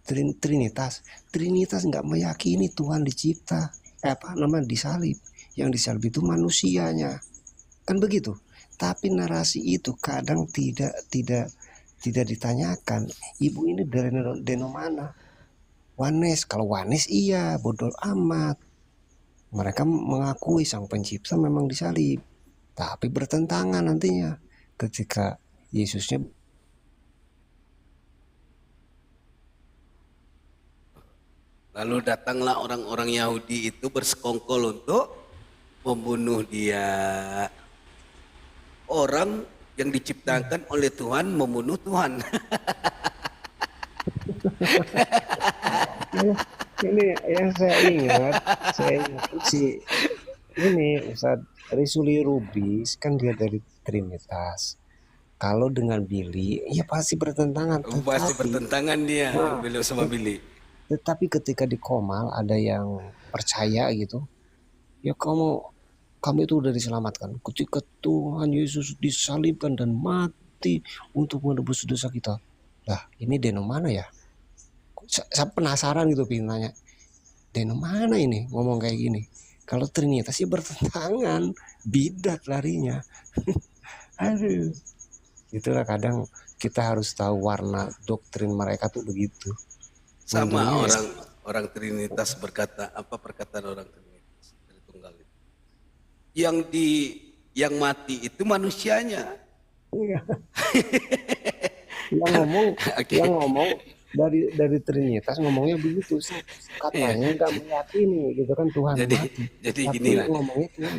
S3: Trinitas nggak meyakini Tuhan dicipta. Disalib. Yang disalib itu manusianya. Kan begitu. Tapi narasi itu kadang tidak ditanyakan. Ibu ini dari deno mana? Oneness. Kalau Oneness iya, bodoh amat. Mereka mengakui sang pencipta memang disalib. Tapi bertentangan nantinya ketika Yesusnya.
S1: Lalu datanglah orang-orang Yahudi itu bersekongkol untuk membunuh dia. Orang yang diciptakan oleh Tuhan membunuh Tuhan.
S3: Ini yang saya ingat si ini Ustadz Risuli Rubis kan dia dari Trinitas. Kalau dengan Billy ya pasti bertentangan.
S1: Pasti bertentangan dia, beliau sama Billy.
S3: Tetapi ketika di Komal ada yang percaya gitu, ya kamu itu udah diselamatkan. Ketika Tuhan Yesus disalibkan dan mati untuk menebus dosa kita. Lah ini deno mana ya? Saya penasaran gitu pengen nanya. Deno mana ini ngomong kayak gini? Kalau Trinitas sih bertentangan, bidat larinya. Aduh. Itulah kadang kita harus tahu warna doktrin mereka tuh begitu.
S1: Sama orang Trinitas berkata, apa perkataan orang Trinitas dari tunggal itu? Yang mati itu manusianya.
S3: Iya. yang ngomong dari Trinitas ngomongnya begitu. Katanya nggak meyakini gitu kan Tuhan mati.
S1: Jadi
S3: tapi
S1: gini lah.
S3: ngomongnya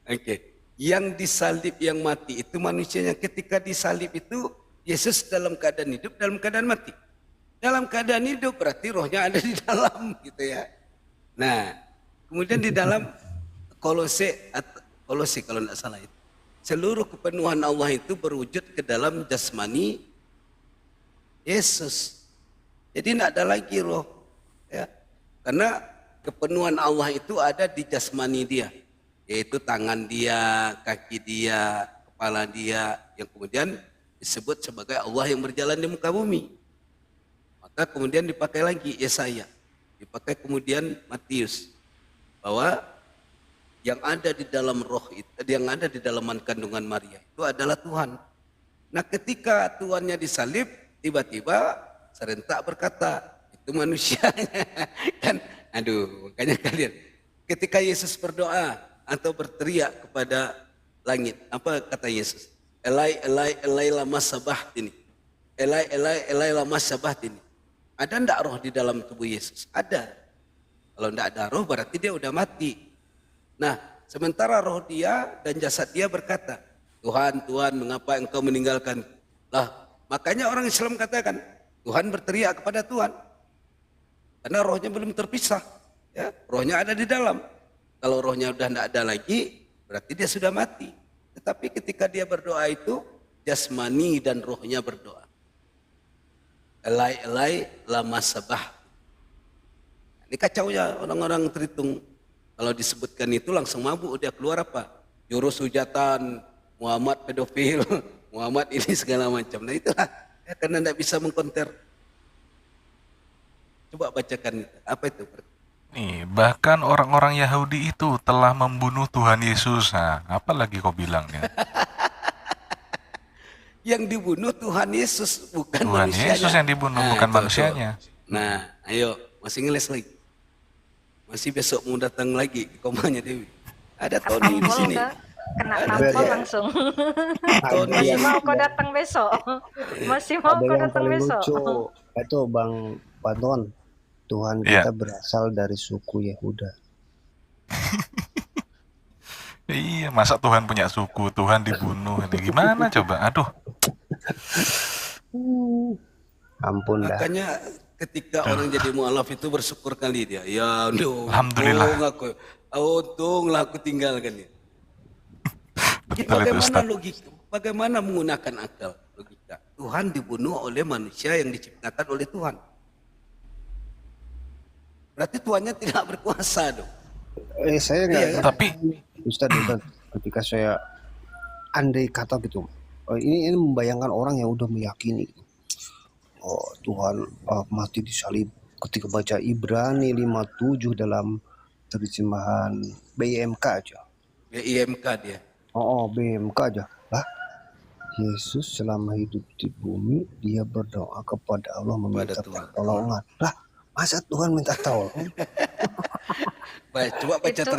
S1: Oke. Yang disalib yang mati itu manusianya. Ketika disalib itu Yesus dalam keadaan hidup, dalam keadaan mati. Dalam keadaan hidup berarti rohnya ada di dalam gitu ya. Nah, kemudian di dalam Kolose kalau tidak salah itu. Seluruh kepenuhan Allah itu berwujud ke dalam jasmani Yesus. Jadi tidak ada lagi roh. Ya. Karena kepenuhan Allah itu ada di jasmani dia. Yaitu tangan dia, kaki dia, kepala dia. Yang kemudian disebut sebagai Allah yang berjalan di muka bumi. Maka kemudian dipakai lagi Yesaya, dipakai kemudian Matius, bahwa yang ada di dalam roh itu, yang ada di dalam kandungan Maria itu adalah Tuhan. Nah ketika Tuhannya disalib, tiba-tiba serentak berkata, itu manusianya. Kan, aduh, makanya kalian, ketika Yesus berdoa atau berteriak kepada langit, apa kata Yesus? Elai, Elai, Elai lama sabahtini. Elai, Elai, Elai lama sabahtini. Ada enggak roh di dalam tubuh Yesus? Ada. Kalau enggak ada roh berarti dia udah mati. Nah, sementara roh dia dan jasad dia berkata, Tuhan, Tuhan, mengapa engkau meninggalkan? Lah, makanya orang Islam katakan, Tuhan berteriak kepada Tuhan. Karena rohnya belum terpisah. Ya, rohnya ada di dalam. Kalau rohnya udah tidak ada lagi, berarti dia sudah mati. Tetapi ketika dia berdoa itu, jasmani dan rohnya berdoa. Elai lama sabah. Ini kacaunya orang-orang Tritung. Kalau disebutkan itu langsung mabuk, dia keluar apa? Jurus hujatan, Muhammad pedofil, Muhammad ini segala macam. Nah itulah, ya, karena tidak bisa mengkonter. Coba bacakan itu. Apa itu?
S2: Nih, bahkan orang-orang Yahudi itu telah membunuh Tuhan Yesus. Nah, apa lagi kau bilang ya?
S1: Yang dibunuh Tuhan Yesus, bukan
S2: Tuhan
S1: manusianya.
S2: Yesus yang dibunuh, bukan
S1: itu,
S2: manusianya.
S1: Nah, ayo, masih ngeles lagi. Masih besok mau datang lagi ke komanya Dewi. Ada Tony di sini.
S5: Kena tampol langsung. Masih mau kau datang besok? Masih mau
S3: Ada
S5: kau
S3: yang
S5: datang
S3: paling
S5: besok?
S3: lucu itu Bang Panton. Tuhan
S2: Iya.
S3: kita berasal dari suku Yehuda.
S2: Iya, masa Tuhan punya suku, Tuhan dibunuh. Ini gimana coba? Aduh.
S3: Ampun dah.
S1: Makanya ketika orang jadi mualaf itu bersyukur kali dia. Ya, aduh,
S2: Alhamdulillah.
S1: untunglah aku tinggalkan dia. Jadi
S2: Betul itu,
S1: bagaimana
S2: Ustaz.
S1: logika? Bagaimana menggunakan akal logika? Tuhan dibunuh oleh manusia yang diciptakan oleh Tuhan. Berarti Tuhannya tidak berkuasa dong.
S3: Saya nggak
S2: Tapi
S3: Ustaz, ketika saya andai kata gitu, ini membayangkan orang yang udah meyakini, oh Tuhan mati di salib. Ketika baca Ibrani 57 dalam terjemahan BIMK aja,
S1: Ya IMK dia.
S3: BIMK aja lah. Yesus selama hidup di bumi dia berdoa kepada Allah meminta
S1: Kepada Tuhan.
S3: pertolongan. Lah, masa Tuhan minta tolong?
S1: Baik, coba baca
S5: Itu-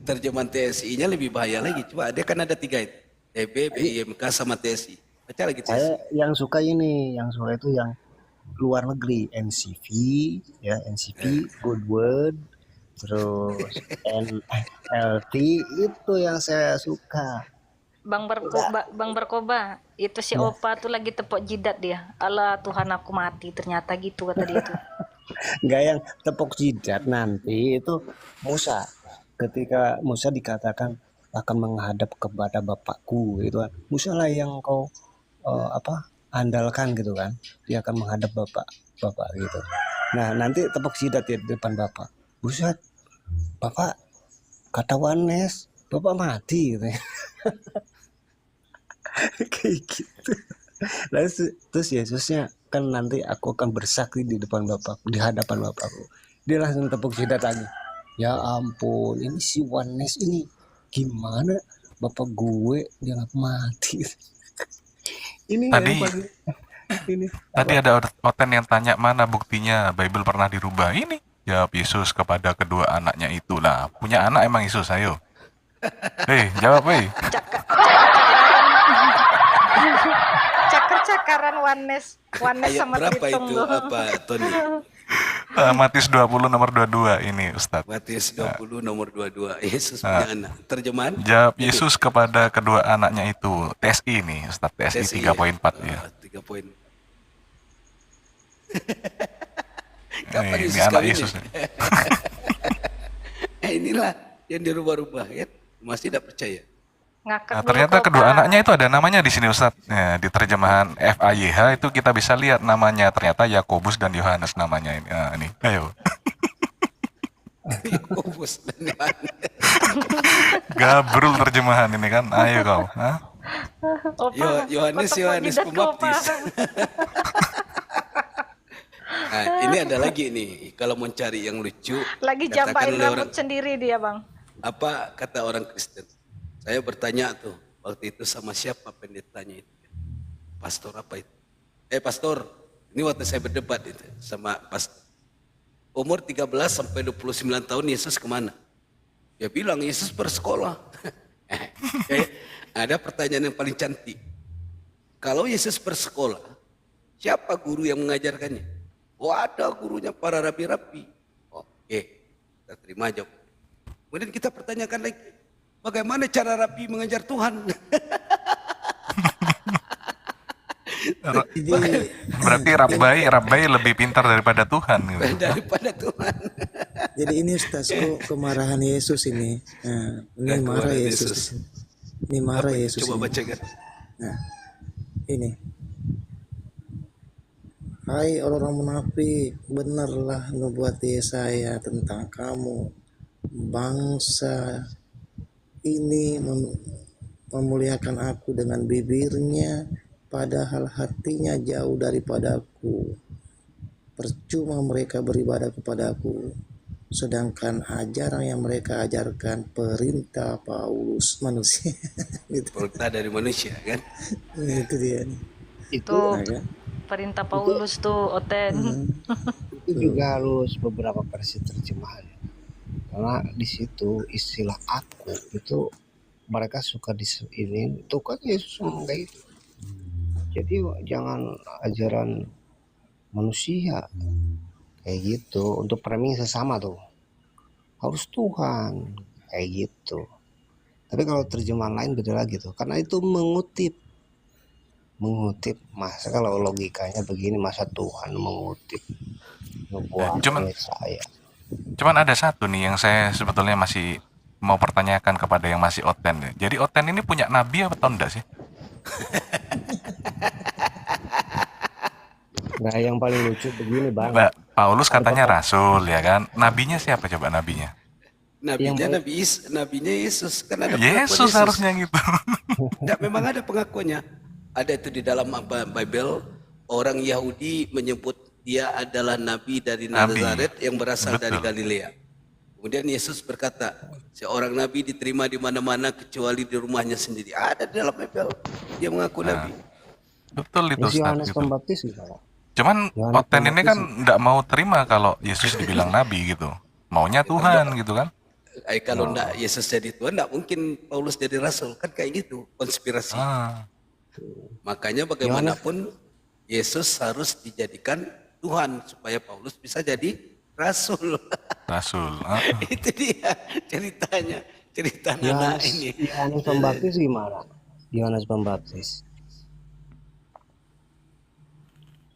S1: terjemahan TSI-nya lebih bahaya lagi. Coba dia kan ada 3 itu. TB, BIMK sama TSI. Baca lagi TSI.
S3: Saya yang suka ini, yang suka itu yang luar negeri, NCV, ya NCV, Good Word, terus NLT, itu yang saya suka.
S5: Bang Berkoba, itu si Opa tuh lagi tepuk jidat dia. Allah Tuhan aku mati, ternyata gitu kata dia tuh.
S3: Enggak yang tepuk jidat nanti itu Musa. Ketika Musa dikatakan akan menghadap kepada Bapakku, itu kan. Musa lah yang kau andalkan gitu kan. Dia akan menghadap Bapak gitu. Nah, nanti tepuk jidat di depan Bapak. Buset, Bapak kata Wanes, Bapak mati gitu. Kayak gitu. Terus Yesusnya kan nanti aku akan bersaksi di depan Bapakku, di hadapan Bapakku. Dia langsung tepuk jidat lagi. Ya ampun, ini si Wanes ini gimana Bapak gue dia nggak mati. Ini
S2: Tadi-
S3: yang paling ini.
S2: tadi ada Oten yang tanya mana buktinya Bible pernah dirubah. Ini jawab Yesus kepada kedua anaknya itulah. Punya anak emang Yesus, ayo. Jawab,
S5: Cakar-cakaran Wanes
S1: Ayat
S5: sama
S1: berapa
S5: Tritung
S1: itu?
S5: tuh.
S1: Apa, Tony?
S2: Matius 20 nomor 22 ini, Ustadz.
S1: Matius 20 nomor 22. Yesus punya anak. Terjemahan?
S2: Jawab Yesus kepada kedua anaknya itu. TSI nih, Ustadz. TSI 3.4 ya.
S1: 3 poin.
S2: Ini
S1: Kapan Yesus
S2: anak
S1: kawin
S2: Yesus.
S1: ya? Inilah yang dirubah-rubah ya. Masih tidak percaya.
S5: Ngakak
S2: Nah,
S5: dulu
S2: ternyata
S5: kok,
S2: kedua
S5: Pak.
S2: anaknya itu ada namanya di sini, Ustadz. Nah, di terjemahan FAYH itu kita bisa lihat namanya. Ternyata Yakobus dan Yohanes namanya ini. Nah, ini. Ayo.
S1: Yakobus dan Yohanes.
S2: Gabrul terjemahan ini kan. Ayo kau. Hah?
S5: Opa,
S1: Yohanes
S5: kok tepuk
S1: Yohanes
S5: jidat kok, Pak?
S1: Pembaptis. Nah, ini ada lagi nih. Kalau mau cari yang lucu,
S5: Lagi
S1: katakan
S5: jampain
S1: oleh
S5: rambut sendiri dia, Bang.
S1: apa kata orang Kristen? Saya bertanya tuh waktu itu sama siapa pendetanya itu? Pastor apa itu? Pastor, ini waktu saya berdebat itu sama pastor. Umur 13 sampai 29 tahun Yesus kemana? Dia bilang Yesus bersekolah. Ada pertanyaan yang paling cantik. Kalau Yesus bersekolah, siapa guru yang mengajarkannya? Oh ada gurunya para rabi-rabi. Oke, kita terima jawab. Kemudian kita pertanyakan lagi, Bagaimana cara Rabi mengejar Tuhan?
S6: Jadi
S2: Berarti Rabbai lebih pintar daripada Tuhan gitu.
S1: Daripada Tuhan.
S6: jadi ini Ustaz, kok kemarahan Yesus ini. Nah, ini marah
S1: Kemarahan
S6: Yesus.
S1: Yesus.
S6: Ini marah
S1: Apa itu?
S6: Yesus
S1: Coba
S6: ini.
S1: bacakan.
S6: Nah, ini. Hai orang munafik, benarlah nubuat Yesaya tentang kamu. Bangsa ini memuliakan aku dengan bibirnya, padahal hatinya jauh daripadaku. Percuma mereka beribadah kepadaku, sedangkan ajaran yang mereka ajarkan perintah Paulus manusia. Gitu.
S1: Perintah dari manusia kan?
S6: Itu dia nih.
S3: Itu
S5: Tuh,
S6: Nah, kan?
S5: perintah Paulus tuh, Oten.
S3: itu juga harus beberapa versi terjemahan. Karena di situ istilah aku itu mereka suka ini tuh kan Yesus ngomong kayak gitu. Jadi jangan ajaran manusia kayak gitu, untuk framing sesama tuh harus Tuhan kayak gitu. Tapi kalau terjemahan lain beda lagi tuh, karena itu mengutip masa kalau logikanya begini, masa Tuhan mengutip nubuat saya.
S2: Cuman ada satu nih yang saya sebetulnya masih mau pertanyakan kepada yang masih Oten. Jadi Oten ini punya nabi atau enggak sih?
S3: Nah yang paling lucu begini bang,
S2: Mbak, Paulus katanya rasul ya kan? Nabinya siapa coba nabinya?
S1: Nabinya nabinya Yesus kan ada pengakuan
S2: Yesus harusnya gitu.
S1: Tidak, memang ada pengakuannya. Ada itu di dalam Bible, orang Yahudi menyebut dia adalah nabi dari Nazaret yang berasal dari Galilea. Kemudian Yesus berkata, seorang nabi diterima di mana-mana kecuali di rumahnya sendiri. Ada di dalam Bible, dia mengaku nabi.
S2: Betul itu
S3: Yesus
S2: Ustaz
S3: Yohanes
S2: gitu.
S3: Pembaptis gimana?
S2: Cuman
S3: Yohanes
S2: Oten ini kan
S3: Pembaptis.
S2: enggak mau terima kalau Yesus dibilang nabi gitu. Maunya Tuhan gitu kan?
S1: Kalau enggak Yesus jadi Tuhan, enggak mungkin Paulus jadi rasul. Kan kayak gitu, konspirasi. Makanya bagaimanapun Yesus harus dijadikan Tuhan supaya Paulus bisa jadi rasul.
S2: Rasul.
S1: Itu dia ceritanya, cerita Nana ini.
S3: Yohanes Pembaptis gimana? Yohanes Pembaptis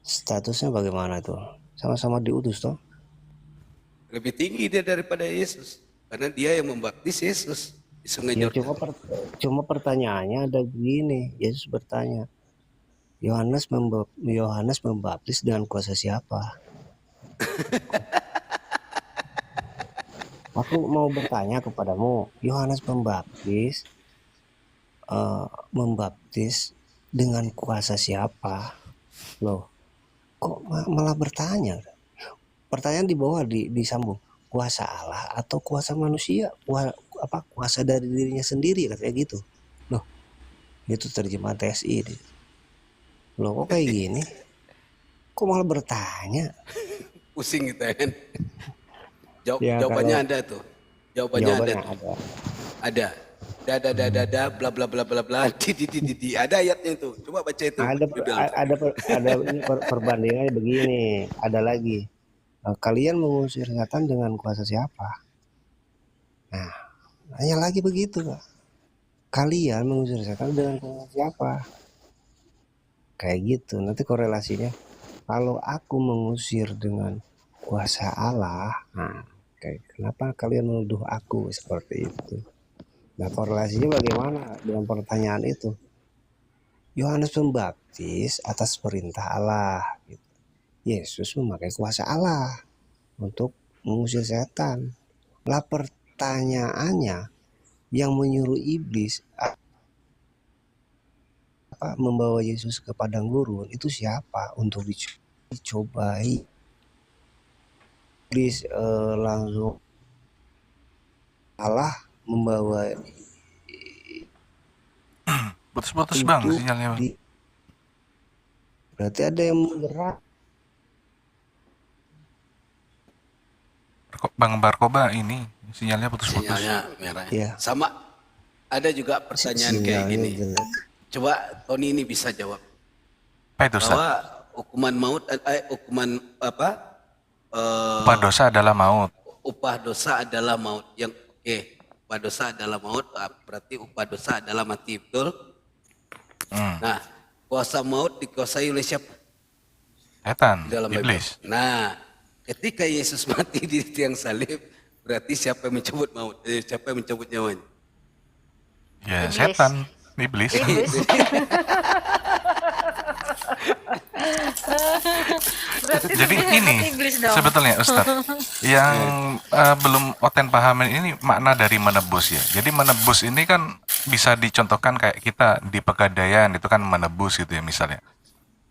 S3: statusnya bagaimana tuh? Sama-sama diutus toh?
S1: Lebih tinggi dia daripada Yesus, karena dia yang membaptis Yesus di Sungai
S3: Ya
S1: Yordan.
S3: cuma pertanyaannya ada begini, Yesus bertanya, Yohanes membaptis dengan kuasa siapa? Aku mau bertanya kepadamu, Yohanes Pembaptis membaptis dengan kuasa siapa? Loh, kok malah bertanya? Pertanyaan di bawah disambung, kuasa Allah atau kuasa manusia? Kuasa dari dirinya sendiri, katanya gitu. Loh, itu terjemahan TSI. Loh, kok kayak gini? Kok malah bertanya?
S1: Pusing kita kan.
S3: Ya,
S1: Jawabannya ada tuh. Jawabannya ada tuh.
S3: ada.
S1: Ada. Dada bla bla bla bla bla di ada ayatnya itu. Coba baca itu.
S3: Ada ini perbandingannya begini. Ada lagi. Kalian mengusir setan dengan kuasa siapa? Nah, hanya lagi begitu, Pak. Kalian mengusir setan dengan kuasa siapa? Kayak gitu. Nanti korelasinya, kalau aku mengusir dengan kuasa Allah, nah, kenapa kalian menuduh aku seperti itu? Nah, korelasinya bagaimana dengan pertanyaan itu? Yohanes Pembaptis atas perintah Allah. Gitu. Yesus memakai kuasa Allah untuk mengusir setan. Lah pertanyaannya, yang menyuruh iblis membawa Yesus ke padang gurun itu siapa untuk dicobai? Iblis langsung Allah membawa
S2: Putus-putus bang sinyalnya bang.
S3: Berarti ada yang menggerak.
S2: Bang Barkoba ini sinyalnya putus-putus.
S1: Sinyalnya merah.
S3: Iya.
S1: Sama ada juga pertanyaan kayak gini. Coba Tony ini bisa jawab.
S2: Apa itu Ustaz?
S1: Bahwa hukuman maut, hukuman apa?
S2: Upah dosa adalah maut.
S1: Upah dosa adalah maut. Yang upah dosa adalah maut, berarti upah dosa adalah mati, betul? Nah, kuasa maut dikuasai oleh siapa?
S2: Setan,
S1: Di dalam Bible.
S2: iblis.
S1: Nah, ketika Yesus mati di tiang salib, berarti siapa yang mencabut maut? Siapa yang mencabut nyawanya?
S2: Ya,
S5: Iblis.
S2: setan, iblis.
S5: Iblis. Berarti
S2: Jadi
S5: lebih hebat
S2: ini
S5: iblis dong.
S2: sebetulnya Ustadz yang belum Oten pahamin ini makna dari menebus ya. Jadi menebus ini kan bisa dicontohkan kayak kita di Pegadaian itu kan menebus gitu ya misalnya.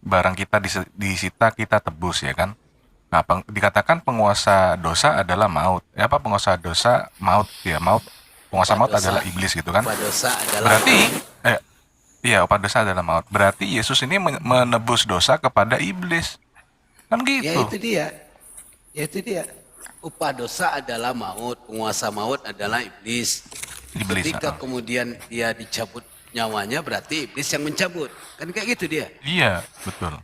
S2: Barang kita disita kita tebus ya kan. Nah, dikatakan penguasa dosa adalah maut. Ya apa penguasa dosa maut ya maut. Penguasa maut
S1: Dosa.
S2: adalah iblis gitu kan.
S1: Upah dosa adalah
S2: Berarti
S1: maut.
S2: iya upah dosa adalah maut. Berarti Yesus ini menebus dosa kepada iblis. Kan
S1: Ya
S2: gitu.
S1: itu dia. Ya itu dia. Upah dosa adalah maut, penguasa maut adalah iblis.
S2: Iblis,
S1: Ketika
S2: ah.
S1: kemudian dia dicabut nyawanya, berarti iblis yang mencabut. Kan kayak gitu dia.
S2: Iya, betul.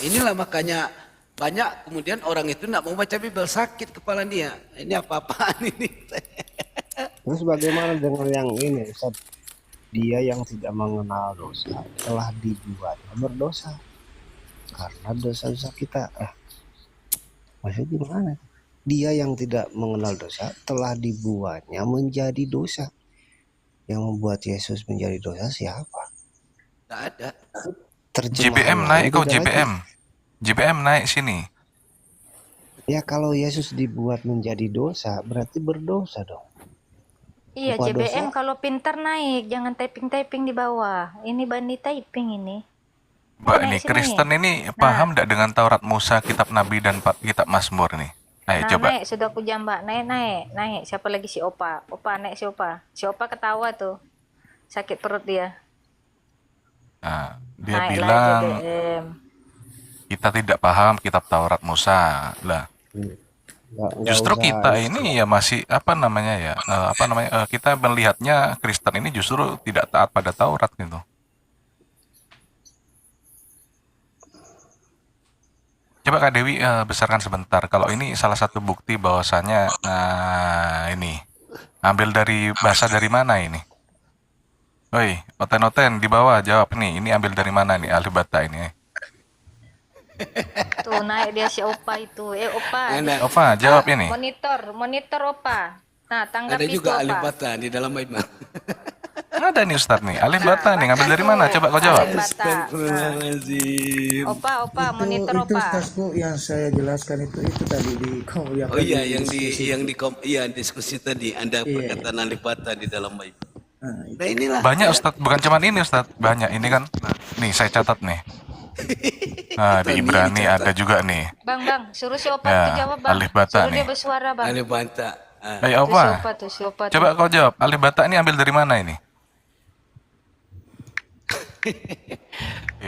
S1: Inilah makanya banyak kemudian orang itu tidak mau baca Bible, sakit kepala dia. Ini apa-apaan ini?
S3: Terus bagaimana dengan yang ini, Ustaz? Dia yang tidak mengenal dosa telah dibuatnya berdosa karena dosa-dosa kita. Maksudnya gimana? Dia yang tidak mengenal dosa telah dibuatnya menjadi dosa. Yang membuat Yesus menjadi dosa siapa?
S1: Tidak ada.
S3: Terjemahan
S2: JBM
S3: lain
S2: naik kok
S3: beda lagi.
S2: JBM. JBM naik sini.
S3: Ya kalau Yesus dibuat menjadi dosa berarti berdosa dong.
S5: Iya,
S3: Upah
S5: JBM
S3: dosa.
S5: kalau pintar naik, jangan typing-typing di bawah. Ini Bani typing ini.
S2: Mbak
S5: Naik
S2: ini
S5: sini.
S2: Kristen ini paham tidak dengan Taurat Musa, Kitab Nabi dan Kitab Mazmur nih? Ayo
S5: Nah,
S2: coba.
S5: naik sudah aku jambak, naik. Siapa lagi si Opa? Opa naik si Opa. Si Opa ketawa tuh. Sakit perut dia.
S2: Nah, dia
S5: Naiklah
S2: bilang
S5: JBM.
S2: kita tidak paham Kitab Taurat Musa. Lah,
S3: Nggak
S2: justru
S3: usah
S2: kita ini ya masih kita melihatnya Kristen ini justru tidak taat pada Taurat gitu. Coba Kak Dewi besarkan sebentar. Kalau ini salah satu bukti bahwasanya ini ambil dari bahasa dari mana ini? Woi, Oten di bawah jawab nih. Ini ambil dari mana nih alif bata ini?
S5: Tuh naik dia si Opa itu. Opa.
S1: Ada,
S2: Opa jawab ini.
S5: Monitor Opa. Nah,
S1: ada
S5: tanggapi itu
S1: juga alif
S5: Opa.
S1: bata di dalam Bible.
S2: Ada nih Ustadz nih. Alif bata nih ngambil dari mana? Coba kau jawab.
S5: Alif bata.
S1: Astagfirullahaladzim.
S5: Opa, monitor
S6: itu
S5: Opa.
S6: Ustazku yang saya jelaskan itu tadi di
S1: Oh iya,
S6: diskusi.
S1: diskusi tadi ada
S6: Iya.
S1: perkataan alif bata di dalam Bible.
S6: Nah, itu.
S1: Nah inilah.
S2: Banyak Ustadz, bukan cuma ini Ustadz. Banyak ini kan. Nih saya catat nih. Nah, di Ibrani ada juga nih.
S5: Bang, suruh si Opa
S2: Ya,
S5: itu jawab, Bang.
S2: alif bata
S5: Suruh
S2: nih.
S5: dia bersuara, Bang.
S1: Alif bata.
S2: Ayo
S5: Tuh si
S2: Opa,
S5: Opa tuh, si Opa tuh.
S2: coba kau jawab. Alif bata ini ambil dari mana ini?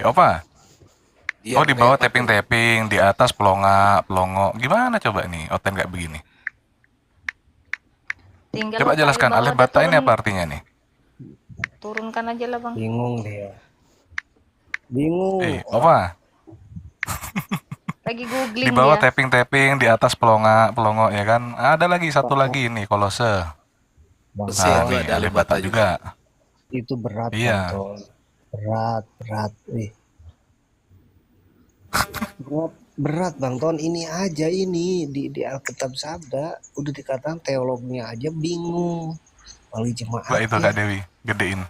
S2: Opa,
S1: Dia
S2: oh di bawah
S1: kayak
S2: tapping-tapping, di atas pelongo. Gimana coba nih? Oten nggak begini.
S5: Tinggal
S2: Coba
S5: Opa di
S2: jelaskan
S5: bawah
S2: alif
S5: dah
S2: bata ini
S5: turun.
S2: apa artinya nih?
S5: Turunkan aja lah, Bang.
S3: bingung dia. Bingung.
S2: Opa,
S5: Lagi googling
S2: di bawah
S5: dia.
S2: tapping-tapping, di atas pelongo ya kan? Ada lagi satu lagi nih, Kolose.
S3: Bang,
S1: Besi
S2: Nah,
S1: itu
S2: nih
S1: ada
S2: alif
S1: alif
S2: bata
S1: bata
S2: juga.
S3: itu berat
S2: Iya.
S3: Bang Ton. Berat. Berat Bang Ton, ini aja ini di Alkitab Sabda udah dikatakan teolognya aja bingung. Wali
S2: Coba itu
S3: jemaatnya.
S2: Kak Dewi, gedein.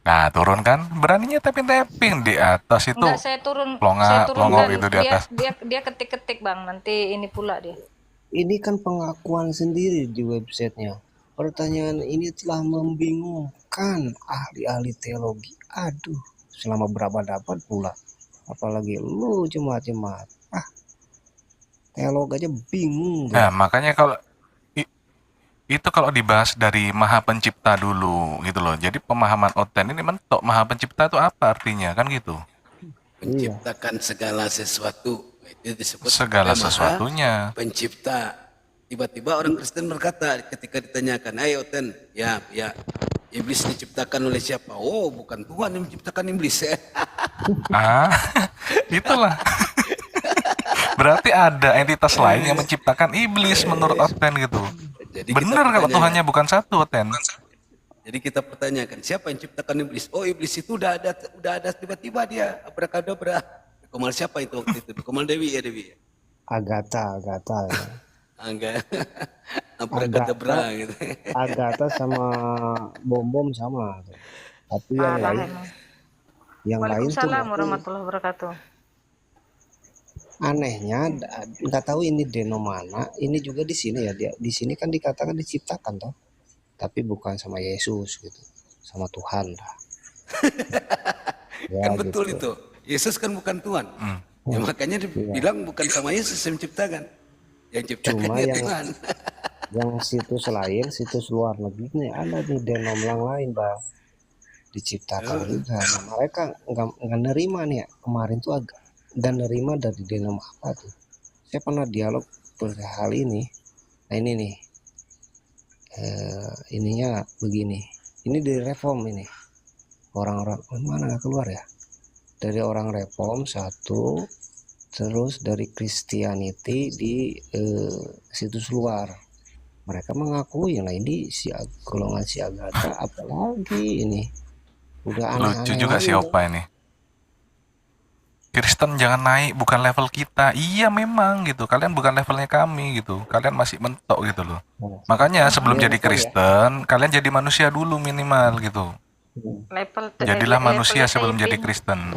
S2: Nah, turun kan? Beraninya tapping-tapping di atas itu.
S5: Enggak, saya turun
S2: pelongo
S5: dan
S2: itu di
S5: dia,
S2: atas.
S5: dia ketik-ketik, Bang. Nanti ini pula dia.
S3: Ini kan pengakuan sendiri di websitenya. Pertanyaan ini telah membingungkan ahli-ahli teologi. Aduh, selama berapa dapat pula. Apalagi lu jemaat-jemaat. Teolog aja bingung.
S2: Nah, makanya itu kalau dibahas dari Maha Pencipta dulu gitu loh. Jadi pemahaman Oten ini mentok Maha Pencipta itu apa artinya kan gitu.
S1: menciptakan segala sesuatu. Itu disebut
S2: Segala
S1: Maha
S2: sesuatunya.
S1: Pencipta. Tiba-tiba orang Kristen berkata ketika ditanyakan, "Ayo Oten, ya, iblis diciptakan oleh siapa?" "Oh, bukan Tuhan yang menciptakan iblis."
S2: Itulah. Berarti ada entitas lain yang menciptakan iblis menurut Oten gitu.
S1: Jadi kita
S2: Benar kalau
S1: pertanyaannya-
S2: Tuhannya bukan satu, Oten.
S1: Jadi kita pertanyakan, siapa yang ciptakan iblis? Oh, iblis itu udah ada tiba-tiba dia abrakadabra. Komal siapa itu waktu itu? Komal Dewi ya, Dewi.
S3: Agatha ya.
S1: Enggak. Abrakadabra gitu.
S3: Agatha sama Bom sama tuh. Tapi yang
S5: Salah
S3: lain
S5: emang.
S3: tuh
S5: Waalaikumsalam warahmatullahi wabarakatuh.
S3: anehnya nggak tahu ini deno mana. Ini juga di sini ya, dia di sini kan dikatakan diciptakan toh, tapi bukan sama Yesus gitu, sama Tuhan lah. Ya
S1: Kan betul
S3: gitu.
S1: itu. Yesus kan bukan Tuhan. Ya makanya dibilang bukan sama Yesus yang ciptakan. Yang ciptakan
S3: Cuma
S1: ya
S3: yang-
S1: Tuhan.
S3: Yang situs lain, situs luar negeri nih ada nih denom lain, Bang. Diciptakan juga. Nah, mereka nggak nerima nih ya. Kemarin tuh agak dan nerima dari denom apa tuh. Saya pernah dialog perihal ini. Nah ini nih, ininya begini. Ini dari Reform ini. Orang-orang mana nggak keluar ya? Dari orang Reform satu, terus dari Christianity di situs luar. Mereka mengakui, nah ini golongan si Agatha apalagi ini udah aneh-aneh
S2: Lucu juga
S3: lagi,
S2: si
S3: Bang.
S2: Opa ini. Kristen jangan naik, bukan level kita. Iya memang gitu. Kalian bukan levelnya kami gitu. Kalian masih mentok gitu loh. Makanya sebelum
S3: Iya,
S2: jadi
S3: betul ya.
S2: Kristen, kalian jadi manusia dulu minimal gitu. Jadilah manusia sebelum jadi Kristen.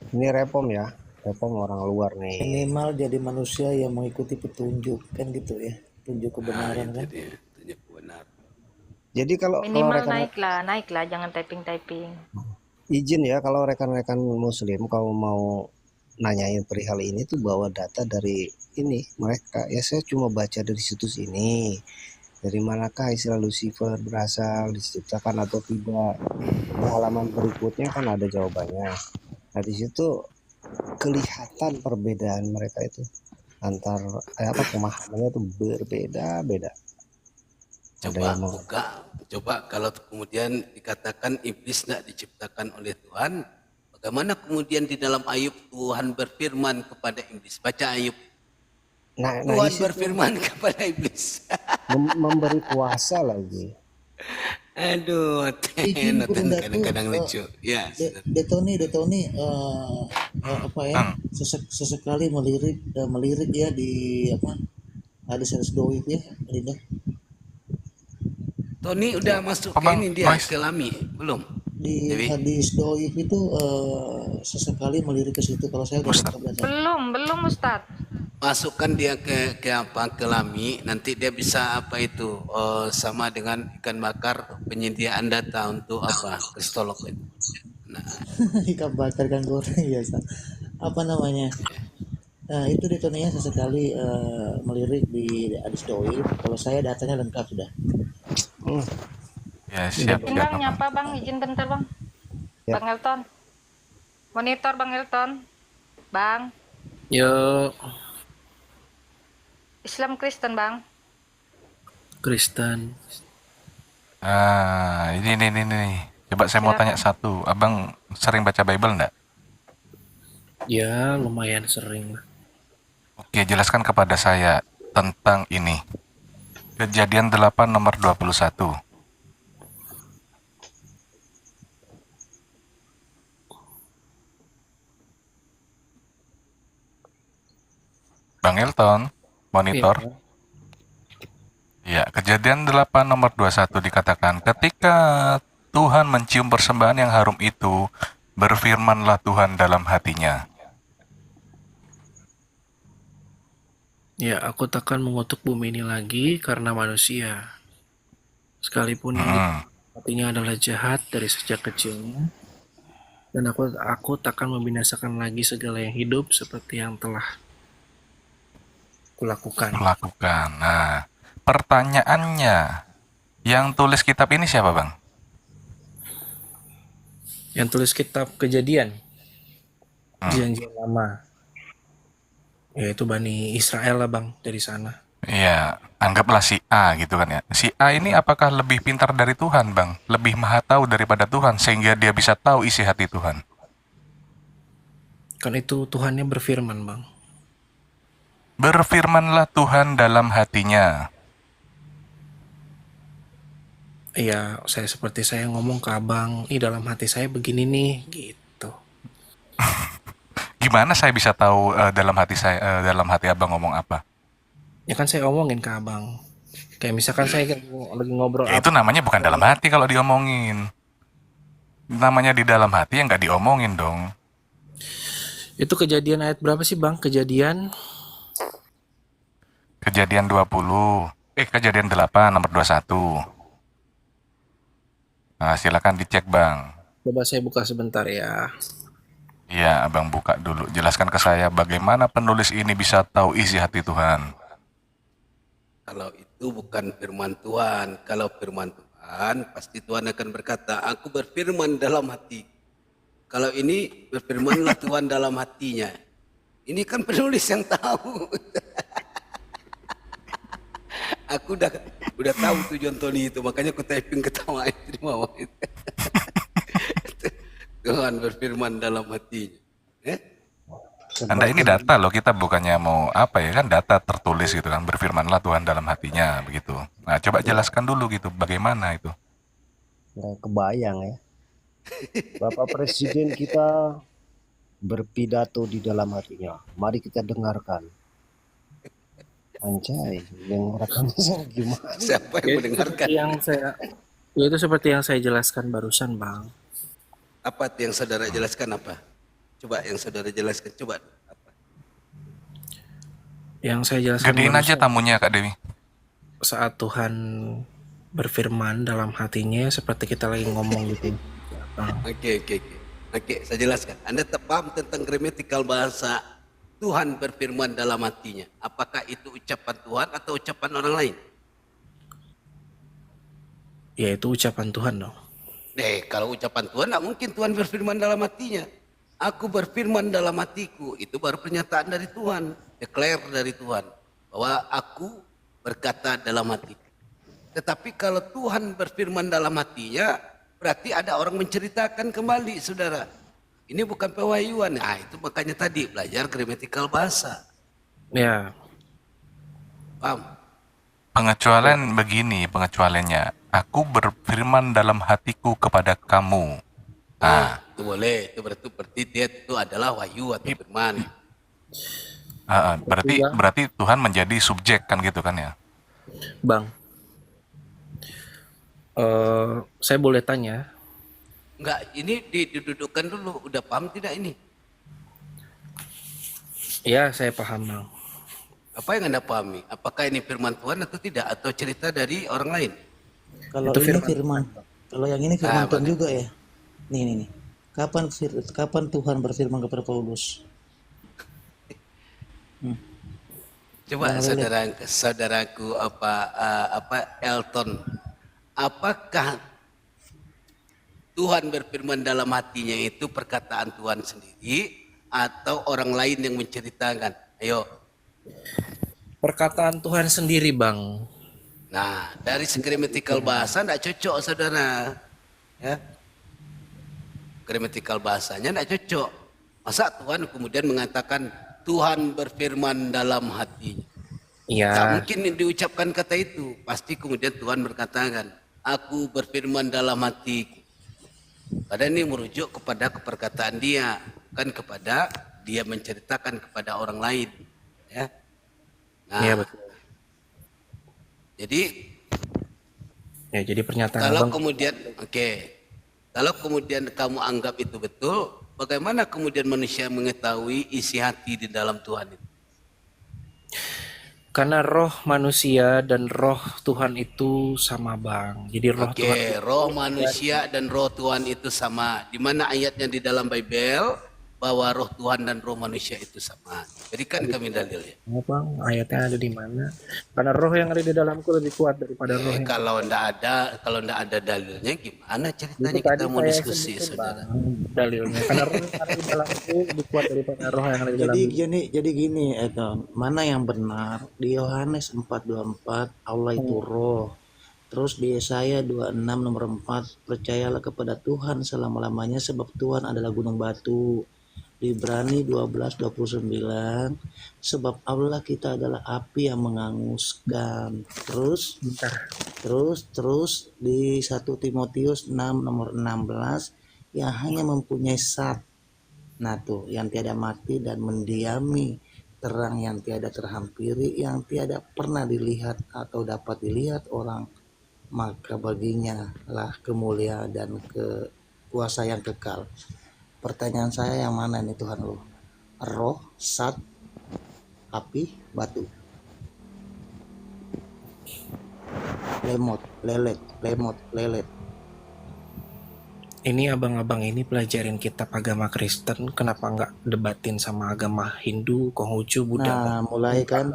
S3: Ini Reform ya, Reform orang luar nih.
S6: Minimal jadi manusia yang mengikuti petunjuk kan gitu ya, petunjuk kebenaran kan.
S1: Jadi tunjuk benar.
S3: Jadi kalau
S5: Minimal
S3: rekan
S5: naiklah, jangan typing.
S3: izin ya, kalau rekan-rekan Muslim kalau mau nanyain perihal ini tuh bawa data dari ini mereka. Ya saya cuma baca dari situs ini. Dari manakah istilah Lucifer berasal, diciptakan atau tidak? Di halaman berikutnya kan ada jawabannya. Nah di situ kelihatan perbedaan mereka itu antar pemahamannya itu berbeda-beda. Ada
S1: Coba
S3: yang
S1: buka, coba kalau kemudian dikatakan iblis tidak diciptakan oleh Tuhan, bagaimana kemudian di dalam Ayub Tuhan berfirman kepada iblis? Baca Ayub.
S3: nah
S1: Tuhan
S3: di situ
S1: berfirman kepada iblis.
S3: memberi kuasa lagi.
S1: Aduh,
S6: Izin
S1: Ten,
S6: Bunda
S1: kadang-kadang
S6: tuh,
S1: lucu. Ya,
S6: Detoni apa ya, sesekali melirik ya di apa, ada hadis doi ya, Linda.
S1: Tony udah masuk ke
S2: Bang,
S1: ini dia
S2: noise.
S1: ke Lami belum?
S6: Di
S1: Dewi.
S6: hadis doi itu sesekali melirik ke situ. Kalau saya udah
S2: Ustaz.
S6: baca.
S5: Belum Ustaz.
S1: Masukkan dia ke apa ke Lami, nanti dia bisa apa itu sama dengan ikan bakar penyediaan data untuk apa kristolog itu. Nah,
S6: Ikan bakar kan goreng ya, apa namanya? Nah itu Detoninya sesekali melirik di hadis doi. Kalau saya datanya lengkap sudah.
S2: Ya siap
S5: Izin
S2: siap
S5: Bang,
S2: Bang.
S5: nyapa Bang, izin bentar Bang.
S3: Ya.
S5: Bang Elton. Monitor Bang Elton. Bang,
S7: Yo,
S5: Islam Kristen Bang.
S7: Kristen.
S2: Ini. Coba saya mau tanya satu. Abang sering baca Bible enggak?
S7: Ya, lumayan sering lah.
S2: Oke, jelaskan kepada saya tentang ini. Kejadian 8 nomor 21. Bang Elton, monitor. Ya, Kejadian 8 nomor 21 dikatakan, ketika Tuhan mencium persembahan yang harum itu, berfirmanlah Tuhan dalam hatinya.
S7: Ya, aku takkan mengutuk bumi ini lagi karena manusia. Sekalipun hatinya adalah jahat dari sejak kecilnya. Dan aku takkan membinasakan lagi segala yang hidup seperti yang telah kulakukan.
S2: Nah, pertanyaannya, yang tulis kitab ini siapa, Bang?
S7: Yang tulis kitab Kejadian, Perjanjian Lama, yaitu Bani Israel lah Bang, dari sana.
S2: Iya, anggaplah si A gitu kan ya. Si A ini apakah lebih pintar dari Tuhan, Bang? Lebih maha tahu daripada Tuhan sehingga dia bisa tahu isi hati Tuhan?
S7: Kan itu Tuhannya berfirman Bang.
S2: Berfirmanlah Tuhan dalam hatinya.
S7: Iya, saya ngomong ke abang, ih dalam hati saya begini nih, gitu.
S2: Gimana saya bisa tahu dalam hati abang ngomong apa?
S7: Ya kan saya omongin ke abang. Kayak misalkan saya lagi ngobrol
S2: Ya itu
S7: apa,
S2: namanya bukan dalam hati kalau diomongin. Namanya di dalam hati yang nggak diomongin dong.
S7: itu kejadian ayat berapa sih bang?
S2: Kejadian 20. Kejadian 8 nomor 21. Nah, silakan dicek, Bang.
S7: Coba saya buka sebentar ya.
S2: Iya, Abang buka dulu. Jelaskan ke saya bagaimana penulis ini bisa tahu isi hati Tuhan.
S1: Kalau itu bukan firman Tuhan. Kalau firman Tuhan, pasti Tuhan akan berkata, aku berfirman dalam hati. Kalau ini berfirmanlah Tuhan dalam hatinya. Ini kan penulis yang tahu. Aku udah tahu tujuan Tony itu, makanya aku typing ketawa di bawah itu. Tuhan berfirman dalam hatinya.
S2: Anda ini data loh, kita bukannya mau apa ya, kan data tertulis gitu kan, berfirmanlah Tuhan dalam hatinya begitu. Nah, coba jelaskan dulu gitu, bagaimana itu.
S3: Nggak kebayang ya. Bapak Presiden kita berpidato di dalam hatinya. Mari kita dengarkan. Anjay, dengarkannya gimana?
S1: Siapa yang mendengarkan?
S7: Itu seperti yang saya jelaskan barusan bang.
S1: Apa yang saudara jelaskan apa? Coba yang saudara jelaskan, coba. Apa?
S7: Yang saya jelaskan
S2: Gedein aja
S7: barusan,
S2: tamunya Kak Dewi.
S7: saat Tuhan berfirman dalam hatinya seperti kita lagi ngomong gitu. Bang.
S1: Oke, saya jelaskan. Anda paham tentang gramatikal bahasa Tuhan berfirman dalam hatinya. Apakah itu ucapan Tuhan atau ucapan orang lain?
S7: Ya itu ucapan Tuhan dong.
S1: Kalau ucapan Tuhan, tidak mungkin Tuhan berfirman dalam hatinya. Aku berfirman dalam hatiku, itu baru pernyataan dari Tuhan. Declare dari Tuhan. Bahwa aku berkata dalam hatiku. Tetapi kalau Tuhan berfirman dalam hatinya, berarti ada orang menceritakan kembali, saudara. Ini bukan pewahyuan. Nah, itu makanya tadi belajar gramatikal bahasa.
S7: Ya.
S1: Paham?
S2: Pengecualian begini, pengecualiannya. Aku berfirman dalam hatiku kepada kamu.
S1: Nah, itu boleh. Itu berarti dia itu adalah wahyu atau firman.
S2: Berarti Tuhan menjadi subjek kan gitu kan ya?
S7: Bang, saya boleh tanya?
S1: Enggak, ini didudukkan dulu. Udah paham tidak ini?
S7: Ya, saya paham bang.
S1: Apa yang Anda pahami? Apakah ini firman Tuhan atau tidak? Atau cerita dari orang lain?
S6: Kalau
S7: Itu
S6: ini
S7: firman.
S6: firman, kalau yang ini firman Tuhan
S1: bagus.
S6: juga ya. Nih. Kapan Tuhan berfirman kepada Paulus?
S1: Coba saudaraku Elton, apakah Tuhan berfirman dalam hatinya itu perkataan Tuhan sendiri atau orang lain yang menceritakan? Ayo.
S7: Perkataan Tuhan sendiri bang.
S1: Nah, dari gramatikal bahasa tidak cocok, saudara. Ya, gramatikal bahasanya tidak cocok. Masa Tuhan kemudian mengatakan Tuhan berfirman dalam hatinya?
S7: Iya.
S1: Tak mungkin diucapkan kata itu. Pasti kemudian Tuhan berkatakan, aku berfirman dalam hatiku. Padahal ini merujuk kepada keperkataan dia, bukan kepada dia menceritakan kepada orang lain. Ya. Nah,
S7: Iya betul. Jadi pernyataan
S1: kalau
S7: abang.
S1: kemudian, kalau kemudian kamu anggap itu betul, bagaimana kemudian manusia mengetahui isi hati di dalam Tuhan itu?
S7: Karena roh manusia dan roh Tuhan itu sama bang. Jadi roh Tuhan.
S1: Roh manusia dan roh Tuhan itu sama. Di mana ayatnya di dalam Bible bahwa roh Tuhan dan roh manusia itu sama? Berikan kami dalilnya.
S7: Ya bang, ayatnya ada di mana? Karena roh yang ada di dalamku lebih kuat daripada roh yang.
S1: Kalau ndak ada dalilnya, gimana ceritanya
S7: Itu
S1: kita
S7: tadi
S1: mau
S7: saya
S1: diskusi,
S7: sebutin,
S1: saudara?
S7: Bang, dalilnya. Karena roh yang ada di dalamku lebih kuat daripada roh yang ada di
S6: Jadi
S7: dalamku.
S6: jadi gini, mana yang benar? Di Yohanes 4:24 Allah itu roh. Terus di Yesaya 26 nomor 4, percayalah kepada Tuhan selama-lamanya sebab Tuhan adalah gunung batu. Di Ibrani 12:29, sebab Allah kita adalah api yang menghanguskan. Terus di 1 Timotius 6 nomor 16, yang hanya mempunyai sat, nah tuh, yang tiada mati dan mendiami terang yang tiada terhampiri, yang tiada pernah dilihat atau dapat dilihat orang, maka baginya lah kemuliaan dan kuasa yang kekal. Pertanyaan saya, yang mana ini Tuhan lu? Roh, sat, api, batu. Lemot, lelet.
S7: Ini abang-abang ini pelajarin kitab agama Kristen, kenapa nggak debatin sama agama Hindu, Konghucu, Buddha?
S6: Nah, mulai
S7: Kristen.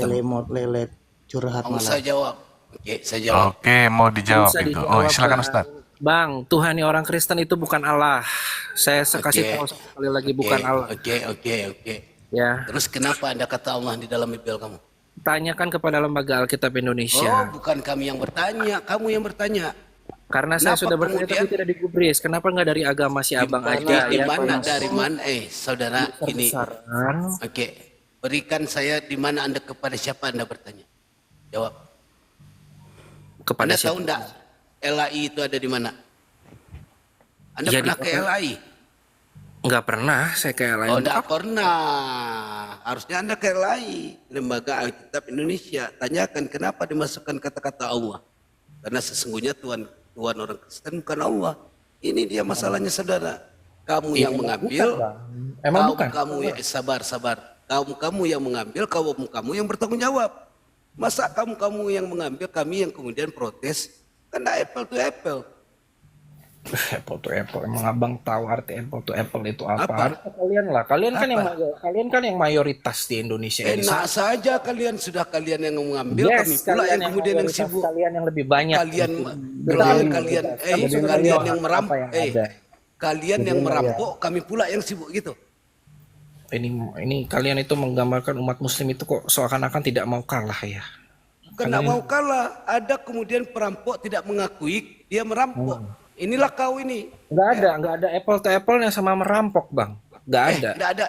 S6: lemot, lelet, curhat
S1: Mau
S6: malah.
S1: saya jawab. Oke, saya jawab.
S2: Oke, mau dijawab
S7: Bisa
S2: itu.
S7: dijawab,
S2: Oh, silakan
S7: Bang.
S2: Ustaz.
S7: Bang, Tuhan orang Kristen itu bukan Allah. Saya kasih
S1: Oke.
S7: tahu sekali lagi, bukan Allah.
S1: Oke.
S7: Ya,
S1: Terus kenapa Anda kata Allah di dalam Bible kamu?
S7: tanyakan kepada Lembaga Alkitab
S1: Oh,
S7: Indonesia.
S1: bukan kami yang bertanya, kamu yang bertanya.
S7: Karena saya
S1: Kenapa
S7: sudah bertanya
S1: kemudian-
S7: tapi tidak digubris. Kenapa nggak dari agama si abang aja?
S1: Di
S7: Ya,
S1: mana, dari mana? Saudara, ini.
S7: Besaran
S1: Oke, berikan saya di mana Anda, kepada siapa Anda bertanya? Jawab.
S7: kepada
S1: Anda
S7: siapa?
S1: tahu enggak LAI itu ada di mana? Anda
S7: Ya, di
S1: pernah ke
S7: kota-
S1: LAI?
S7: Nggak pernah saya kayak lain.
S1: Oh, enggak pernah. Harusnya Anda ke LAI, Lembaga Alkitab Indonesia. Tanyakan kenapa dimasukkan kata-kata Allah. Karena sesungguhnya Tuhan orang Kristen bukan Allah. Ini dia masalahnya, saudara. Kamu yang mengambil,
S7: Emang
S1: kaum
S7: bukan?
S1: kamu yang sabar. Kamu yang mengambil, kamu yang bertanggung jawab. Masa kamu yang mengambil, kami yang kemudian protes? Kan apple to apple.
S7: Apple to apple. Emang abang tahu arti apple to apple itu apa?
S1: Apa?
S7: Harusnya kalian lah. Kalian kan yang mayoritas di Indonesia ini.
S1: Enak saja kalian, sudah kalian yang mengambil,
S7: Yes,
S1: kami pula yang kemudian yang
S7: mayoritas,
S1: sibuk.
S7: kalian yang lebih banyak.
S1: Kalian
S7: Betul.
S1: kalian yang merampok, kalian yang merampok, kami pula yang sibuk gitu.
S7: Ini kalian itu menggambarkan umat Muslim itu kok seakan-akan tidak mau kalah ya.
S1: Karena mau kalah, ada kemudian perampok tidak mengakui dia merampok. Inilah kau ini.
S7: Nggak ada apple to apple-nya sama merampok, Bang. Nggak ada.
S1: Tidak ada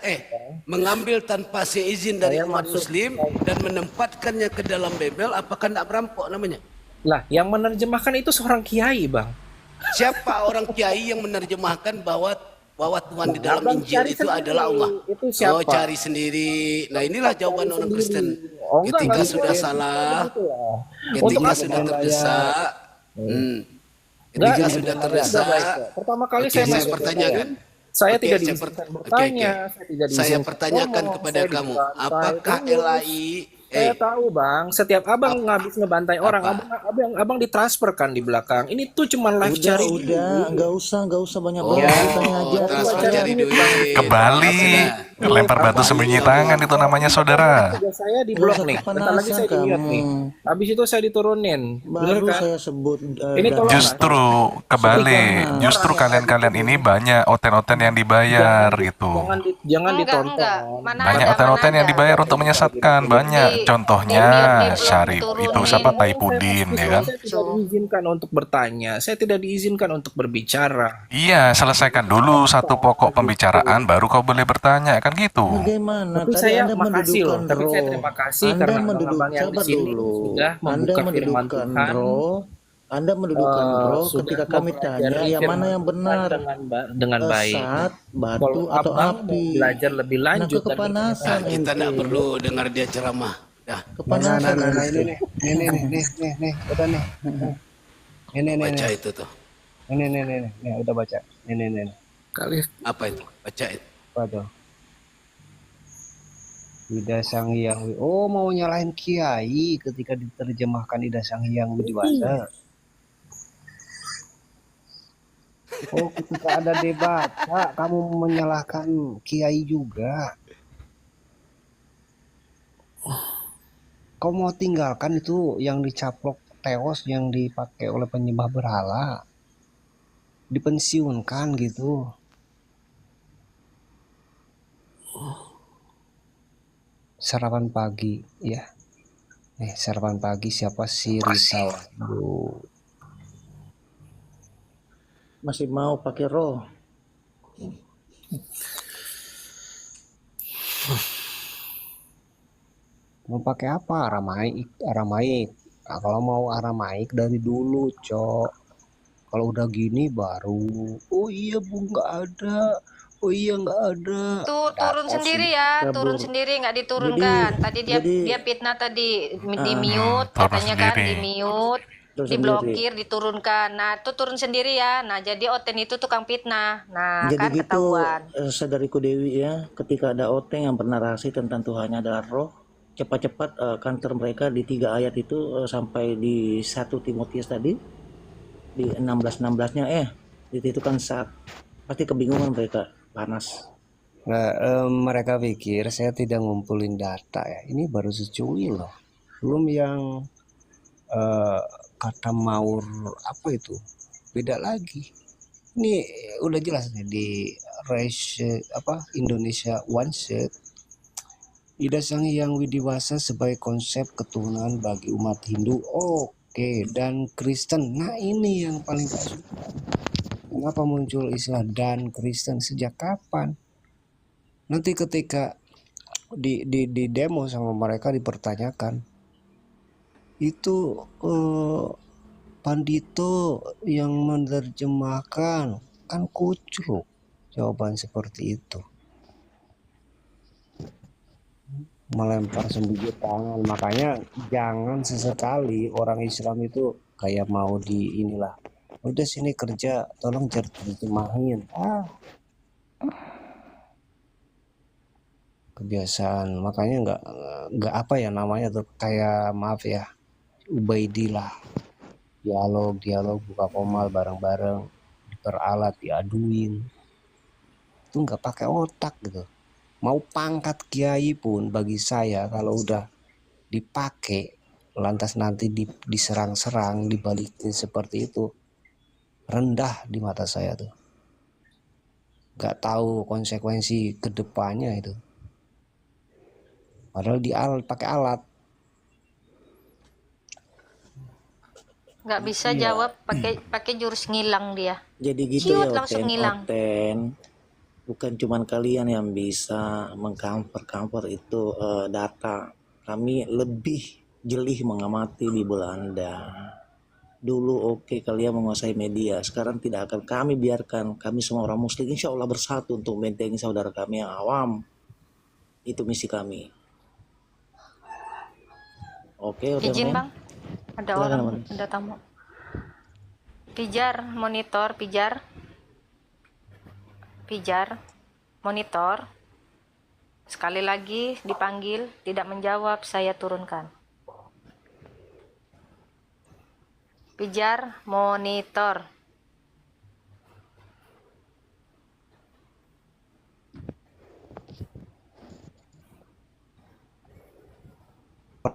S1: mengambil tanpa seizin dari umat Muslim dan menempatkannya ke dalam bebel, apakah tidak merampok namanya?
S7: Lah, yang menerjemahkan itu seorang kiai, Bang.
S1: Siapa orang kiai yang menerjemahkan bahwa Tuhan di dalam
S7: Abang
S1: Injil
S7: cari
S1: itu
S7: sendiri.
S1: adalah Allah?
S7: Itu siapa?
S1: Oh, cari sendiri. Nah, inilah jawaban orang Kristen.
S7: Oh, enggak,
S1: Ketika
S7: nggak
S1: sudah
S7: gitu.
S1: salah,
S7: Gitu ya.
S1: ketika
S7: apa
S1: sudah
S7: Bang
S1: terdesak,
S7: Nggak,
S1: ketika
S7: ini
S1: sudah
S7: udah
S1: terdesak,
S7: baik. Pertama kali
S1: Oke,
S7: saya
S1: saya
S7: masuk
S1: pertanyakan.
S7: saya
S1: Oke,
S7: tidak
S1: saya
S7: diizinkan bertanya, saya tidak
S1: Saya
S7: diizinkan
S1: pertanyakan
S7: ngomong,
S1: kepada
S7: saya
S1: kamu,
S7: dibantai
S1: apakah
S7: terus.
S1: LAI
S7: Saya tahu, Bang, setiap abang ngabis ngebantai orang,
S1: Apa?
S7: abang ditransferkan di belakang. Ini tuh cuma live
S6: Udah,
S7: cari
S6: nggak usah banyak
S1: Oh,
S6: tanya aja.
S1: transfer cari duit.
S2: Ke Bali, lempar batu sembunyi tangan itu namanya saudara.
S7: saya di blok nih.
S6: Nggak usah
S7: Bentar lagi saya
S6: kepanasan
S7: di-mute nih.
S6: kamu.
S7: Habis itu saya diturunin. Bener
S6: Baru
S7: kan?
S6: saya sebut
S7: Ini tolong
S2: Justru kebalik, justru kalian-kalian ini banyak oten-oten yang dibayar gitu.
S7: Jangan ditonton.
S5: Enggak. Mana
S2: Banyak
S5: ada,
S2: oten-oten
S5: mana
S2: yang
S5: ada.
S2: dibayar untuk menyesatkan, banyak. Contohnya Syarif itu siapa Taipudin ya kan?
S7: Saya tidak diizinkan untuk bertanya. Saya tidak diizinkan untuk berbicara.
S2: Iya, selesaikan dulu satu pokok pembicaraan baru kau boleh bertanya kan gitu.
S6: bagaimana?
S7: Tapi
S6: Tadi
S7: saya
S6: Anda
S7: makasih loh.
S6: mendudukan
S7: Tapi saya
S6: roh.
S7: terima kasih
S6: Anda
S7: karena
S6: mendudukan,
S7: abang-abang yang di
S6: sabar
S7: sini
S6: dulu.
S7: sudah
S6: Anda
S7: membuka firman
S6: mendudukan
S7: Tuhan.
S6: roh. Anda mendudukan roh
S7: Sudah
S6: ketika kami
S7: mempelajari
S6: tanya yang
S7: firman
S6: mana yang
S7: Tuhan
S6: benar,
S7: dengan baik.
S6: saat, batu
S7: Kalau
S6: atau
S7: abang mau
S6: api.
S7: belajar lebih
S6: Nah,
S7: lanjut dan
S6: kepanasan
S1: Kita tidak
S6: ente.
S1: perlu dengar dia ceramah. Dah,
S6: Kepanasan
S3: Nah,
S6: ente.
S3: ini, udah nih. Ini,
S1: baca itu tuh.
S3: nih, udah baca. Ini.
S7: kali
S1: Apa itu? Baca itu.
S3: Apa tuh? Ida Sang Hyang. Oh, mau nyalahin kiai ketika diterjemahkan Ida Sang Hyang Widiwasa. Oh, ketika ada debat, Kak, kamu menyalahkan kiai juga. Kau mau tinggalkan itu yang dicaplok teos yang dipakai oleh penyembah berhala. Dipensiunkan gitu. Sarapan pagi, ya. Sarapan pagi siapa sih Rita? Waduh.
S6: Masih mau pakai roh.
S3: Mau pakai apa? Aramaik, Aramaik. Nah, kalau mau Aramaik dari dulu, Cok. Kalau udah gini baru, oh iya Bu nggak ada, oh iya nggak ada.
S5: Tuh turun
S3: Datar sih.
S5: sendiri ya, turun
S6: kabur.
S5: sendiri nggak
S6: Jadi
S5: diturunkan. Tadi dia
S6: jadi
S5: dia fitnah tadi di
S6: ah,
S5: mute
S2: Turun
S5: katanya kan,
S2: sendiri.
S5: di mute,
S6: terus sendiri.
S5: diblokir, diturunkan. Nah, itu turun sendiri ya. Nah, jadi Oten itu tukang fitnah. Nah,
S6: Jadi
S5: kan
S6: gitu,
S5: ketahuan.
S6: saudariku Dewi ya, ketika ada oteng yang bernarasi tentang Tuhannya adalah roh, cepat-cepat kantor mereka di 3 ayat itu sampai di 1 Timotius tadi, di 16-16-nya itu kan saat pasti kebingungan mereka, panas.
S3: Nah, mereka pikir saya tidak ngumpulin data ya. Ini baru secuil loh. Belum yang eh, kata maur apa itu? Beda lagi. Ini udah jelas nih di race apa Indonesia One Set. Ida Sang Hyang Widiwasa sebagai konsep ketuhanan bagi umat Hindu. Oke, dan Kristen. Nah, ini yang paling gak suka. Kenapa muncul istilah dan Kristen sejak kapan? Nanti ketika di demo sama mereka dipertanyakan, itu Pandito yang menerjemahkan, kan kucluk jawaban seperti itu, melempar sembunyi tangan. Makanya jangan sesekali orang Islam itu kayak mau di inilah, udah sini kerja tolong terjemahin, kebiasaan. Makanya nggak apa ya namanya tuh, kayak maaf ya, Ubaidillah, dialog buka komal bareng-bareng, diperalat, diaduin, itu nggak pakai otak gitu. Mau pangkat kiai pun bagi saya kalau udah dipakai lantas nanti diserang-serang, dibalikin seperti itu, rendah di mata saya tuh. Nggak tahu konsekuensi kedepannya itu. Padahal pakai alat.
S5: Nggak bisa
S6: Iya.
S5: jawab pakai jurus ngilang dia.
S6: Jadi gitu
S5: Ciut
S6: ya
S5: langsung ngilang.
S6: Oten. Bukan cuman kalian yang bisa mengcover itu data. Kami lebih jeli mengamati di Belanda. Dulu oke, kalian menguasai media, sekarang tidak akan kami biarkan. Kami semua orang muslim insya Allah bersatu untuk membentengi saudara kami yang awam. Itu misi kami. Oke,
S5: Izin
S6: Oten.
S5: bang, ada
S6: Silakan,
S5: orang,
S6: Bang.
S5: ada tamu. Pijar, monitor, pijar, pijar, monitor. Sekali lagi dipanggil, tidak menjawab, saya turunkan. Pijar, monitor.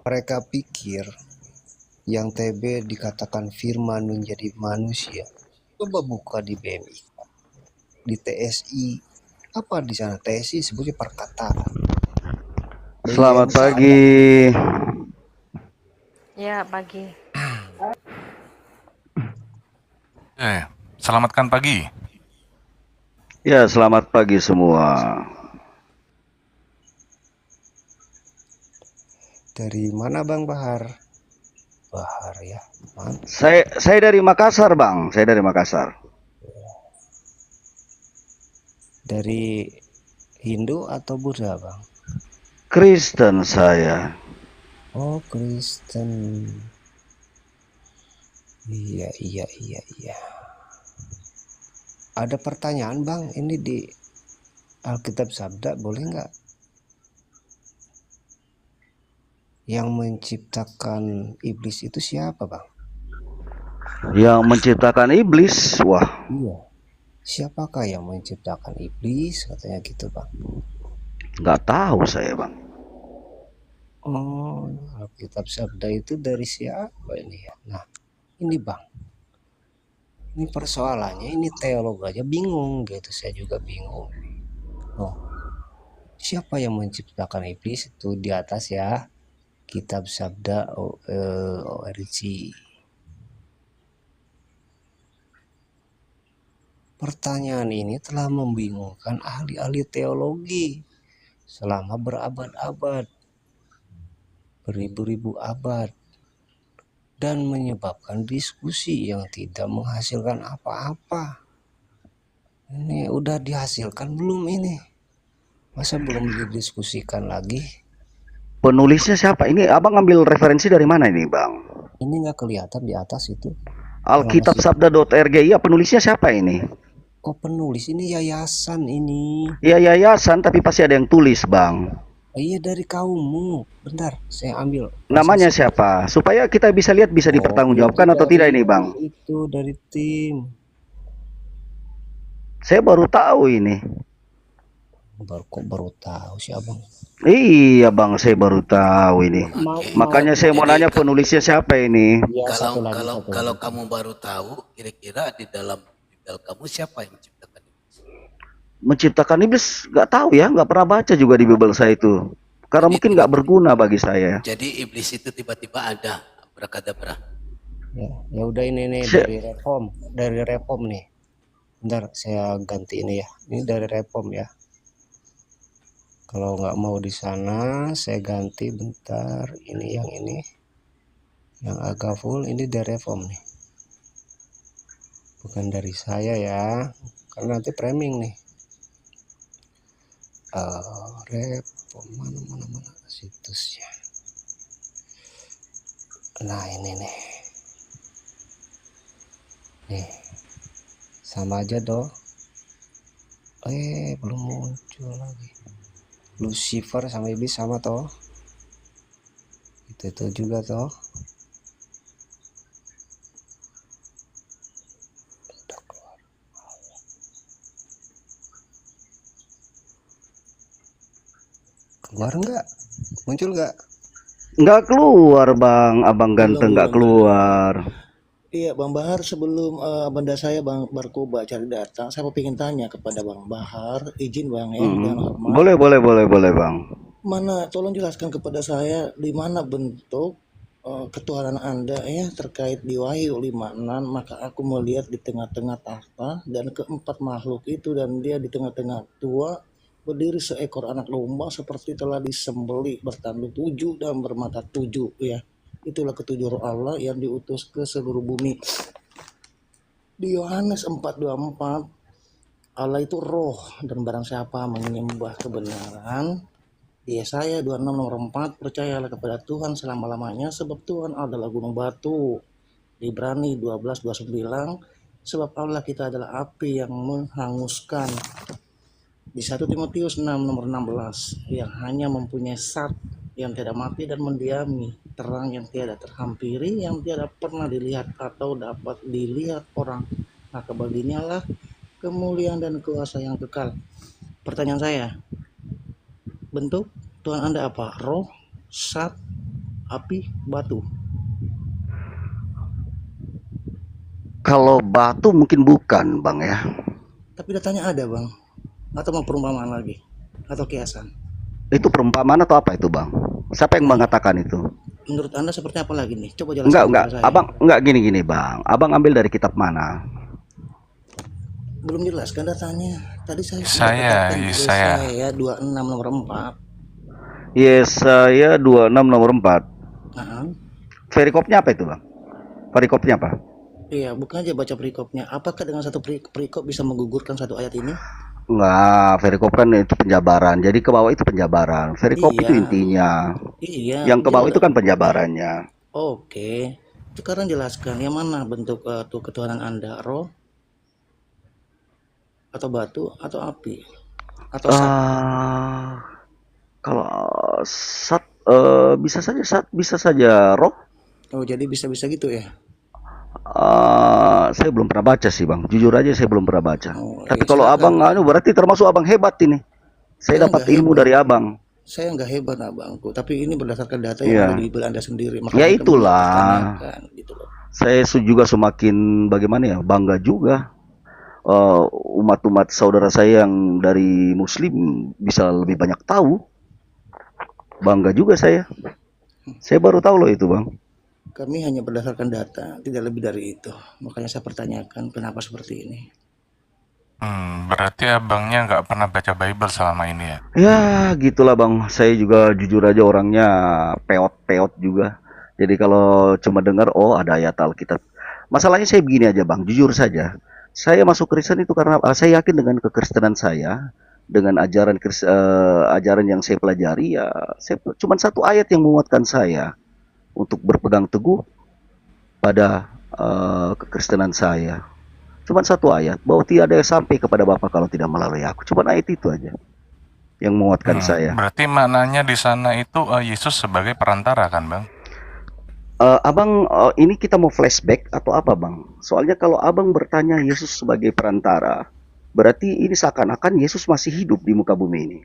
S3: Mereka pikir yang TB dikatakan firman menjadi manusia. Coba buka di BMI, di TSI, apa di sana TSI sebutnya perkataan.
S8: Selamat pagi.
S5: Ya, pagi.
S2: Selamatkan pagi.
S8: Ya, selamat pagi semua.
S3: Dari mana Bang Bahar? Bahar ya.
S8: Saya dari Makassar, Bang. Saya dari Makassar.
S3: Dari Hindu atau Buddha Bang?
S8: Kristen saya.
S3: Oh, Kristen. Iya. Ada pertanyaan Bang, ini di Alkitab Sabda boleh nggak? Yang menciptakan iblis itu siapa Bang?
S8: Yang menciptakan iblis, wah.
S3: Iya. Siapakah yang menciptakan iblis? Katanya gitu Bang.
S8: Nggak tahu saya, Bang.
S3: Oh, Alkitab Sabda itu dari siapa ini ya? Nah, ini Bang. Ini persoalannya, ini teolog aja bingung gitu, saya juga bingung. Oh, siapa yang menciptakan iblis itu di atas ya? Kitab Sabda ORG. Pertanyaan ini telah membingungkan ahli-ahli teologi selama berabad-abad. beribu-ribu abad dan menyebabkan diskusi yang tidak menghasilkan apa-apa. Ini udah dihasilkan belum ini? Masa belum didiskusikan lagi?
S8: Penulisnya siapa? Ini abang ambil referensi dari mana ini bang?
S3: Ini nggak kelihatan di atas itu. Kalau masih,
S8: Alkitabsabda.org, iya penulisnya siapa ini?
S3: kok penulis ini yayasan ini?
S8: Ya yayasan, tapi pasti ada yang tulis bang.
S3: Iya dari kaummu. Bentar, saya ambil.
S8: Namanya siapa? Supaya kita bisa lihat bisa dipertanggungjawabkan atau tidak ini bang.
S3: Itu dari tim.
S8: Saya baru tahu ini.
S3: Baru tahu sih abang.
S8: Iya bang, saya baru tahu ini. Makanya saya mau nanya penulisnya siapa ini.
S3: Ya,
S1: Kalau kamu baru tahu, kira-kira di dalam Bible kamu siapa yang menciptakan iblis?
S8: Menciptakan iblis nggak tahu ya, nggak pernah baca juga di Bible saya itu. Karena
S1: Jadi
S8: mungkin nggak berguna bagi saya.
S1: Jadi iblis itu tiba-tiba ada, abrakadabra.
S3: Ya udah ini nih dari Reform nih. Bentar saya ganti ini ya. Ini dari Reform ya. Kalau nggak mau di sana saya ganti bentar. Ini yang agak full ini dari Reform nih. Bukan dari saya ya, karena nanti framing nih. Reform mana situsnya. Nah ini nih sama aja doh. Belum muncul lagi. Lucifer sama iblis sama toh. Itu juga toh. Udah keluar nggak? Muncul nggak?
S8: Nggak keluar bang, abang ganteng nggak keluar.
S6: Iya, Bang Bahar, sebelum benda saya Bang Barkoba cari data, saya mau pengen tanya kepada Bang Bahar, izin Bang ya, dengan hormat.
S8: Boleh bang.
S6: Mana, tolong jelaskan kepada saya di mana bentuk ketuhanan Anda ya terkait di Wahyu 56, maka aku melihat di tengah-tengah tahta dan keempat makhluk itu dan dia di tengah-tengah tua berdiri seekor anak domba seperti telah disembelih bertanduk 7 dan bermata 7 ya. Itulah ketujuh roh Allah yang diutus ke seluruh bumi. Di Yohanes 4:24 Allah itu roh dan barang siapa menyembah kebenaran. Di Yesaya 26:4 percayalah kepada Tuhan selama-lamanya sebab Tuhan adalah gunung batu. Di Ibrani 12:29 sebab Allah kita adalah api yang menghanguskan. Di 1 Timotius 6:16 yang hanya mempunyai zat yang tidak mati dan mendiami, terang yang tiada terhampiri, yang tiada pernah dilihat atau dapat dilihat orang, maka baginya lah kemuliaan dan kuasa yang kekal. Pertanyaan saya, bentuk Tuhan Anda apa? Roh, zat, api, batu?
S8: Kalau batu mungkin bukan bang ya.
S6: Tapi datanya ada Bang, atau mau perumpamaan lagi, atau kiasan?
S8: Itu perumpamaan atau apa itu bang? Siapa yang mengatakan itu?
S6: Menurut Anda seperti apa lagi nih? Coba jelaskan.
S8: Enggak, abang enggak gini bang. Abang ambil dari kitab mana?
S6: Belum jelaskan datanya. Tadi saya
S2: Yesaya
S6: 26 nomor 4.
S8: Yesaya 26 nomor 4.
S6: Nah,
S8: Perikopnya apa itu bang? Perikopnya apa?
S6: iya, bukan aja baca perikopnya. Apakah dengan satu perikop bisa menggugurkan satu ayat ini?
S8: Enggak, perikop kan itu penjabaran. Jadi ke bawah itu penjabaran. Perikop itu intinya.
S6: Iya.
S8: Yang ke bawah itu kan penjabarannya.
S6: Oke. Sekarang jelaskan yang mana bentuk tuh ketuhanan Anda, roh atau batu atau api atau
S8: kalau sat bisa saja sat, bisa saja roh.
S6: Oh, jadi bisa-bisa gitu ya?
S8: Saya belum pernah baca sih bang, jujur aja saya belum pernah baca. Tapi kalau
S6: silakan.
S8: abang berarti termasuk abang hebat ini. Saya dapat ilmu dari abang.
S6: Saya nggak hebat abangku, tapi ini berdasarkan data yang ada di Bible Anda sendiri.
S8: Ya itulah.
S6: Gitu loh.
S8: Saya juga semakin bagaimana ya, bangga juga. Umat-umat saudara saya yang dari Muslim bisa lebih banyak tahu. Bangga juga saya. Saya baru tahu loh itu bang.
S6: Kami hanya berdasarkan data, tidak lebih dari itu. Makanya saya pertanyakan kenapa seperti ini.
S2: Berarti abangnya nggak pernah baca Bible selama ini ya?
S8: Ya, gitulah Bang. Saya juga jujur aja orangnya peot-peot juga. Jadi kalau cuma dengar, oh ada ayat Alkitab. Masalahnya saya begini aja Bang, jujur saja. Saya masuk Kristen itu karena saya yakin dengan kekristenan saya, dengan ajaran yang saya pelajari ya, cuma satu ayat yang menguatkan saya untuk berpegang teguh pada kekristenan saya. Cuma satu ayat, bahwa tiada yang sampai kepada Bapa kalau tidak melalui aku. Cuma ayat itu aja yang menguatkan saya.
S2: Berarti maknanya di sana itu Yesus sebagai perantara kan, Bang?
S8: Abang, ini kita mau flashback atau apa Bang? Soalnya kalau abang bertanya Yesus sebagai perantara, berarti ini seakan-akan Yesus masih hidup di muka bumi ini.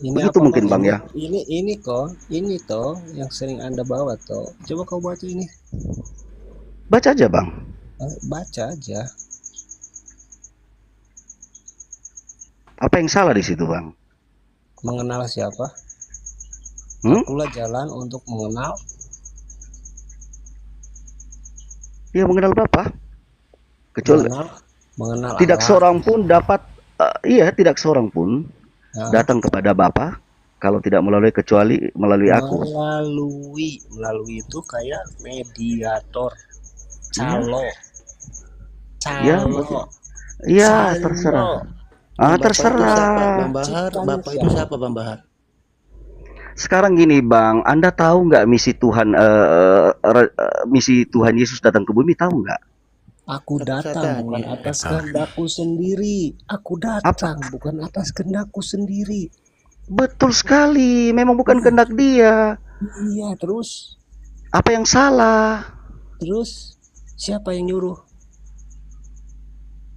S3: Ini
S8: Begitu
S3: apa,
S8: mungkin Bang ya?
S3: Ini toh yang sering Anda bawa toh. Coba kau baca ini.
S8: Baca aja Bang.
S3: Baca aja.
S8: Apa yang salah di situ Bang?
S3: Mengenal siapa? Akulah jalan untuk mengenal.
S8: Ya mengenal Bapa. Kecuali
S3: mengenal
S8: tidak
S3: Allah.
S8: seorang pun dapat, tidak seorang pun datang kepada Bapa kalau tidak kecuali melalui aku.
S3: Melalui itu kayak mediator. Calo.
S8: Ya, terserah. Terserah.
S6: Bang Bahar, Bapak itu siapa Bang Bahar?
S8: Sekarang gini Bang, Anda tahu nggak misi Tuhan Yesus datang ke bumi, tahu nggak?
S3: Aku datang bukan atas kehendakku sendiri. Aku datang bukan atas kehendakku sendiri.
S8: Betul sekali, memang bukan kehendak dia.
S3: Iya, terus?
S8: Apa yang salah?
S3: Terus siapa yang nyuruh?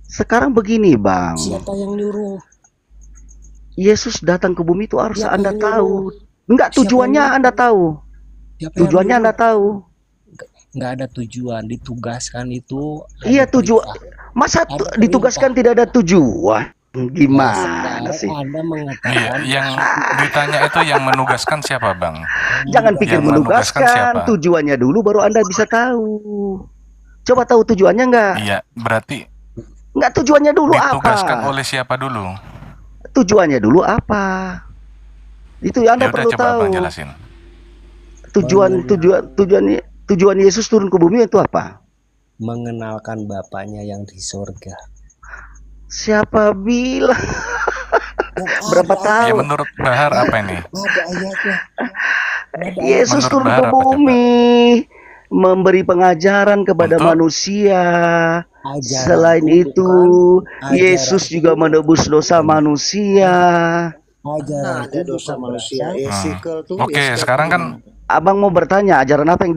S8: Sekarang begini Bang.
S3: Siapa yang nyuruh?
S8: Yesus datang ke bumi itu harus
S3: Siapa
S8: Anda
S3: yang
S8: tahu.
S3: nyuruh?
S8: Enggak, tujuannya Anda tahu. Tujuannya Anda tahu.
S3: Nggak ada tujuan, ditugaskan itu.
S8: Iya, tujuan. Masa ditugaskan tidak ada tujuan? Gimana sih?
S3: Anda mengatakan
S2: Yang ditanya itu yang menugaskan siapa, Bang?
S8: Jangan pikir
S2: Yang menugaskan
S8: menugaskan,
S2: siapa?
S8: tujuannya dulu baru Anda bisa tahu. Coba tahu tujuannya enggak?
S2: Iya, berarti
S8: Enggak, tujuannya dulu
S2: ditugaskan
S8: apa?
S2: oleh siapa dulu?
S8: Tujuannya dulu apa? Itu yang Anda
S2: Ya udah,
S8: perlu
S2: coba
S8: tahu.
S2: Abang jelasin.
S8: Tujuan Yesus turun ke bumi itu apa?
S3: mengenalkan Bapaknya yang di surga.
S8: Siapa bilang? Berapa
S2: Ya
S8: tahun?
S2: menurut Bahar apa ini?
S3: Ada ayatnya.
S8: Yesus
S2: Menurut
S8: turun
S2: Bahar
S8: ke
S2: apa, coba?
S8: bumi, memberi pengajaran kepada
S2: Untuk?
S8: manusia.
S3: Ajaran
S8: Selain itu,
S3: ajaran
S8: Yesus juga menebus dosa manusia.
S3: Ajaran
S6: Ada dosa manusia. Ezekiel tuh.
S2: Oke,
S6: Ezekiel
S2: sekarang
S6: tuh
S2: kan
S8: Abang mau bertanya ajaran apa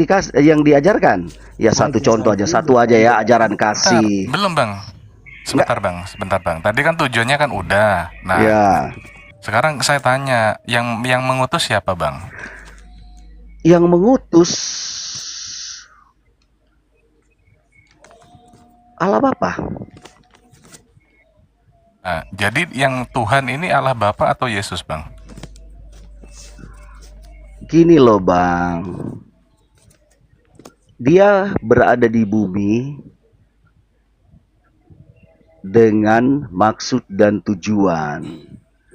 S8: yang diajarkan? Ya satu contoh aja, satu aja ya, ajaran kasih.
S2: belum, Bang. Sebentar, Bang. Tadi kan tujuannya kan udah. Nah,
S8: Ya,
S2: sekarang saya tanya, yang mengutus siapa, Bang?
S8: yang mengutus Allah Bapa.
S2: Nah, jadi yang Tuhan ini Allah Bapa atau Yesus, Bang?
S8: Gini loh Bang, dia berada di bumi dengan maksud dan tujuan.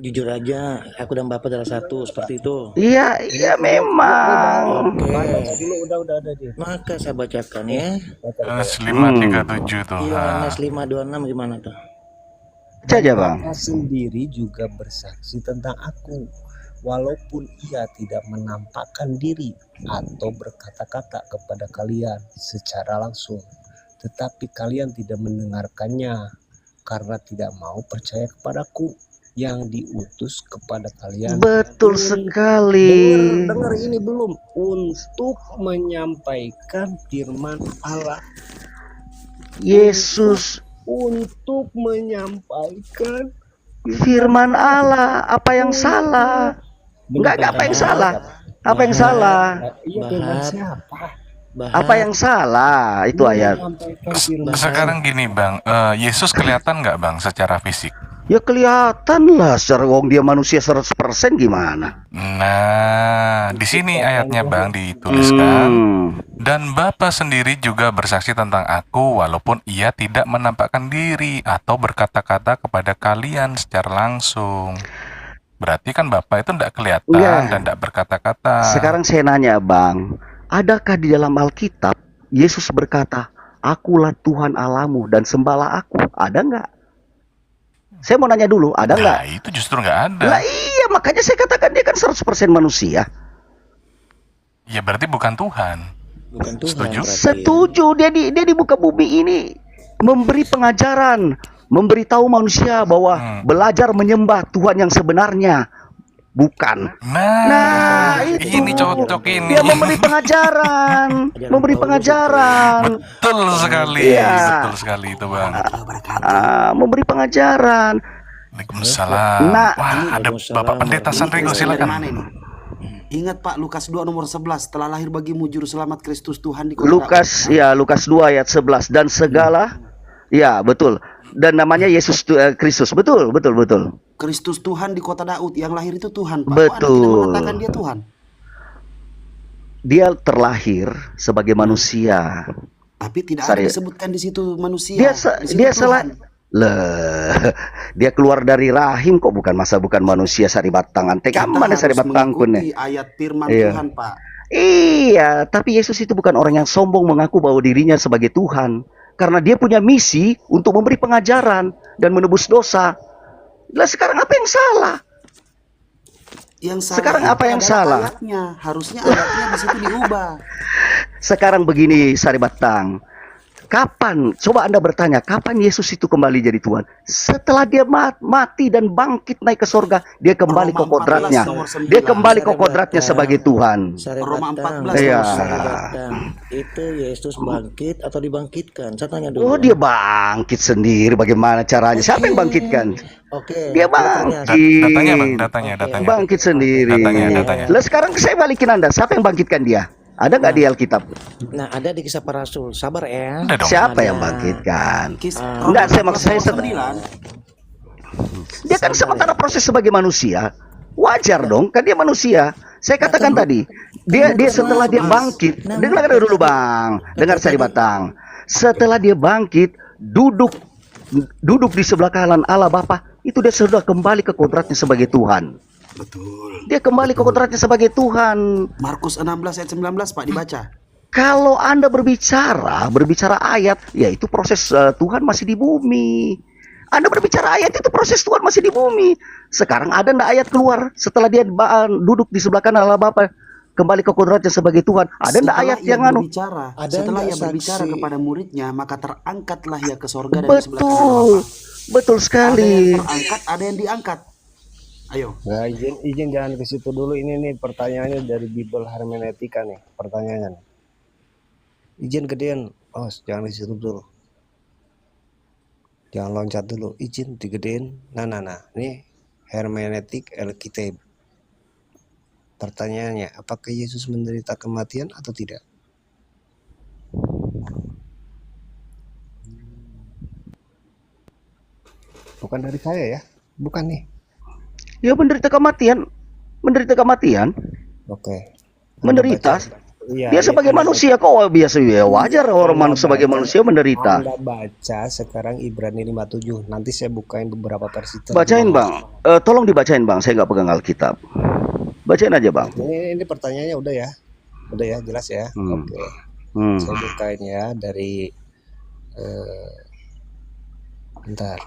S6: Jujur aja, aku dan Bapak adalah satu, seperti itu.
S8: Iya memang.
S6: Oke.
S3: dulu udah ada dia.
S6: Maka saya bacakan ya.
S2: Yohanes 5:37 tuh.
S6: Yohanes 5:26 gimana tuh?
S8: Baca aja Bang.
S3: Bapa sendiri juga bersaksi tentang aku, walaupun ia tidak menampakkan diri atau berkata-kata kepada kalian secara langsung, tetapi kalian tidak mendengarkannya karena tidak mau percaya kepadaku yang diutus kepada kalian.
S8: Betul sekali.
S3: Dengar ini belum, untuk menyampaikan firman Allah.
S8: Yesus
S3: Untuk menyampaikan
S8: firman Allah. Apa yang salah? Enggak, apa yang salah? Apa yang salah?
S3: Iya, firman siapa?
S8: Apa yang salah? Itu ayat.
S3: Menyampaikan firman.
S2: Sekarang gini, Bang. Yesus kelihatan nggak, Bang, secara fisik?
S8: Ya kelihatan lah, secara wong dia manusia 100% gimana?
S2: Nah, di sini ayatnya Bang dituliskan, dan Bapa sendiri juga bersaksi tentang aku walaupun ia tidak menampakkan diri atau berkata-kata kepada kalian secara langsung. Berarti kan Bapa itu tidak kelihatan
S8: Enggak.
S2: dan tidak berkata-kata.
S8: Sekarang saya nanya Bang, adakah di dalam Alkitab Yesus berkata, akulah Tuhan Allahmu dan sembahlah aku? Ada nggak? Saya mau nanya dulu, ada nggak?
S2: Nah, itu justru nggak ada.
S8: Lah iya, makanya saya katakan dia kan 100% manusia.
S2: Ya berarti bukan Tuhan.
S9: Bukan Tuhan.
S2: Setuju?
S9: berarti.
S8: Setuju, dia di muka bumi ini memberi pengajaran, memberitahu manusia bahwa belajar menyembah Tuhan yang sebenarnya, bukan.
S2: Nah,
S8: itu
S2: ini cocok ini.
S8: dia memberi pengajaran, memberi pengajaran.
S2: Betul sekali,
S8: Iya.
S2: betul sekali itu Bang.
S8: Memberi pengajaran.
S2: Waalaikumsalam.
S8: Nah,
S2: Wah, ada Bapak Pendeta Sanrigo,
S10: Dari
S2: silakan.
S10: mana ini? Ingat Pak, Lukas 2 nomor 11, telah lahir bagimu juru selamat Kristus Tuhan di kota
S8: Lukas 2 ayat 11, dan segala, ya betul, dan namanya Yesus Kristus, betul.
S10: Kristus Tuhan di kota Daud, yang lahir itu Tuhan Pak. Kok Anda
S8: Betul.
S10: tidak mengatakan dia Tuhan?
S8: Dia terlahir sebagai manusia.
S10: Tapi tidak ada disebutkan di situ manusia.
S8: Dia
S10: Di situ
S8: dia
S10: Tuhan.
S8: dia keluar dari rahim kok, bukan manusia saribat tangan.
S10: Kita
S8: Mana
S10: harus
S8: saribat tangkun
S10: mengikuti ayat firman
S8: Iya.
S10: Tuhan Pak.
S8: Iya, tapi Yesus itu bukan orang yang sombong mengaku bahwa dirinya sebagai Tuhan, karena dia punya misi untuk memberi pengajaran dan menebus dosa. Lah sekarang apa yang salah?
S10: Yang salah
S8: Sekarang
S10: itu
S8: apa yang
S10: adalah
S8: salah?
S10: Ayatnya. Harusnya ayatnya di situ diubah.
S8: Sekarang begini, Saribatang. Kapan, coba Anda bertanya, kapan Yesus itu kembali jadi Tuhan? Setelah dia mati dan bangkit naik ke sorga, dia kembali ke
S10: Roma 14
S8: kodratnya.
S10: nomor 9.
S8: Dia kembali ke
S9: Saribatang.
S8: kodratnya sebagai Tuhan.
S10: Roma 14
S8: Iya.
S9: Saribatang. Itu Yesus bangkit atau dibangkitkan? Saya tanya dulu.
S8: Oh, dia bangkit sendiri. Bagaimana caranya? Siapa yang bangkitkan?
S9: Oke.
S8: Dia bangkit.
S2: Datanya Bang, datanya.
S8: Bangkit sendiri.
S2: Datanya.
S8: Lah sekarang saya balikin Anda. Siapa yang bangkitkan dia? Ada nggak di Alkitab?
S9: Nah, ada di Kisah Para Rasul. Sabar ya.
S2: Ada dong.
S8: Siapa
S9: Ada.
S8: yang bangkitkan?
S10: Roma
S8: Enggak, saya
S10: 14
S8: maksud saya
S10: nomor 9.
S8: dia kan sementara proses sebagai manusia, wajar dong, kan dia manusia. Saya katakan tadi, dia setelah dia bangkit, dengar dulu Bang, dengar Saribatang. Setelah dia bangkit, duduk di sebelah kanan Allah Bapa, itu dia sudah kembali ke kodratnya sebagai Tuhan.
S10: Betul.
S8: Dia kembali ke kodratnya sebagai Tuhan.
S10: Markus 16 ayat 19 Pak dibaca.
S8: Kalau Anda berbicara ayat, ya itu proses Tuhan masih di bumi. Anda berbicara ayat itu proses Tuhan masih di bumi. Sekarang ada ndak ayat keluar setelah dia duduk di sebelah kanan Allah Bapa, kembali ke kodratnya sebagai Tuhan. Ada ndak ayat yang
S10: berbicara, setelah ia berbicara kepada muridnya, maka terangkatlah ia ke sorga dan di sebelah kanan
S8: Betul.
S10: Bapa.
S8: Betul
S10: Ada
S8: sekali.
S10: yang terangkat, ada yang diangkat. Ayo.
S3: Nah, izin jangan ke situ dulu. Ini nih pertanyaannya dari Bible Hermeneutika nih, pertanyaannya. Izin gedean. Oh, jangan ke situ dulu. Jangan loncat dulu. Izin digedein. Nah. Nih hermeneutik Alkitab. Pertanyaannya, apakah Yesus menderita kematian atau tidak? Bukan dari saya ya. Bukan nih.
S8: Ya menderita kematian.
S3: Oke.
S8: Menderita.
S3: Iya,
S8: Dia sebagai manusia kok biasa ya, wajar orang manusia sebagai manusia menderita.
S3: Anda baca sekarang Ibrani 57. Nanti saya bukain beberapa versi.
S8: Bacain Bang. Tolong dibacain Bang. Saya nggak pegang Alkitab. Bacain aja Bang.
S3: Ini pertanyaannya udah ya. Udah ya, jelas ya. Oke. Saya bukain ya dari bentar.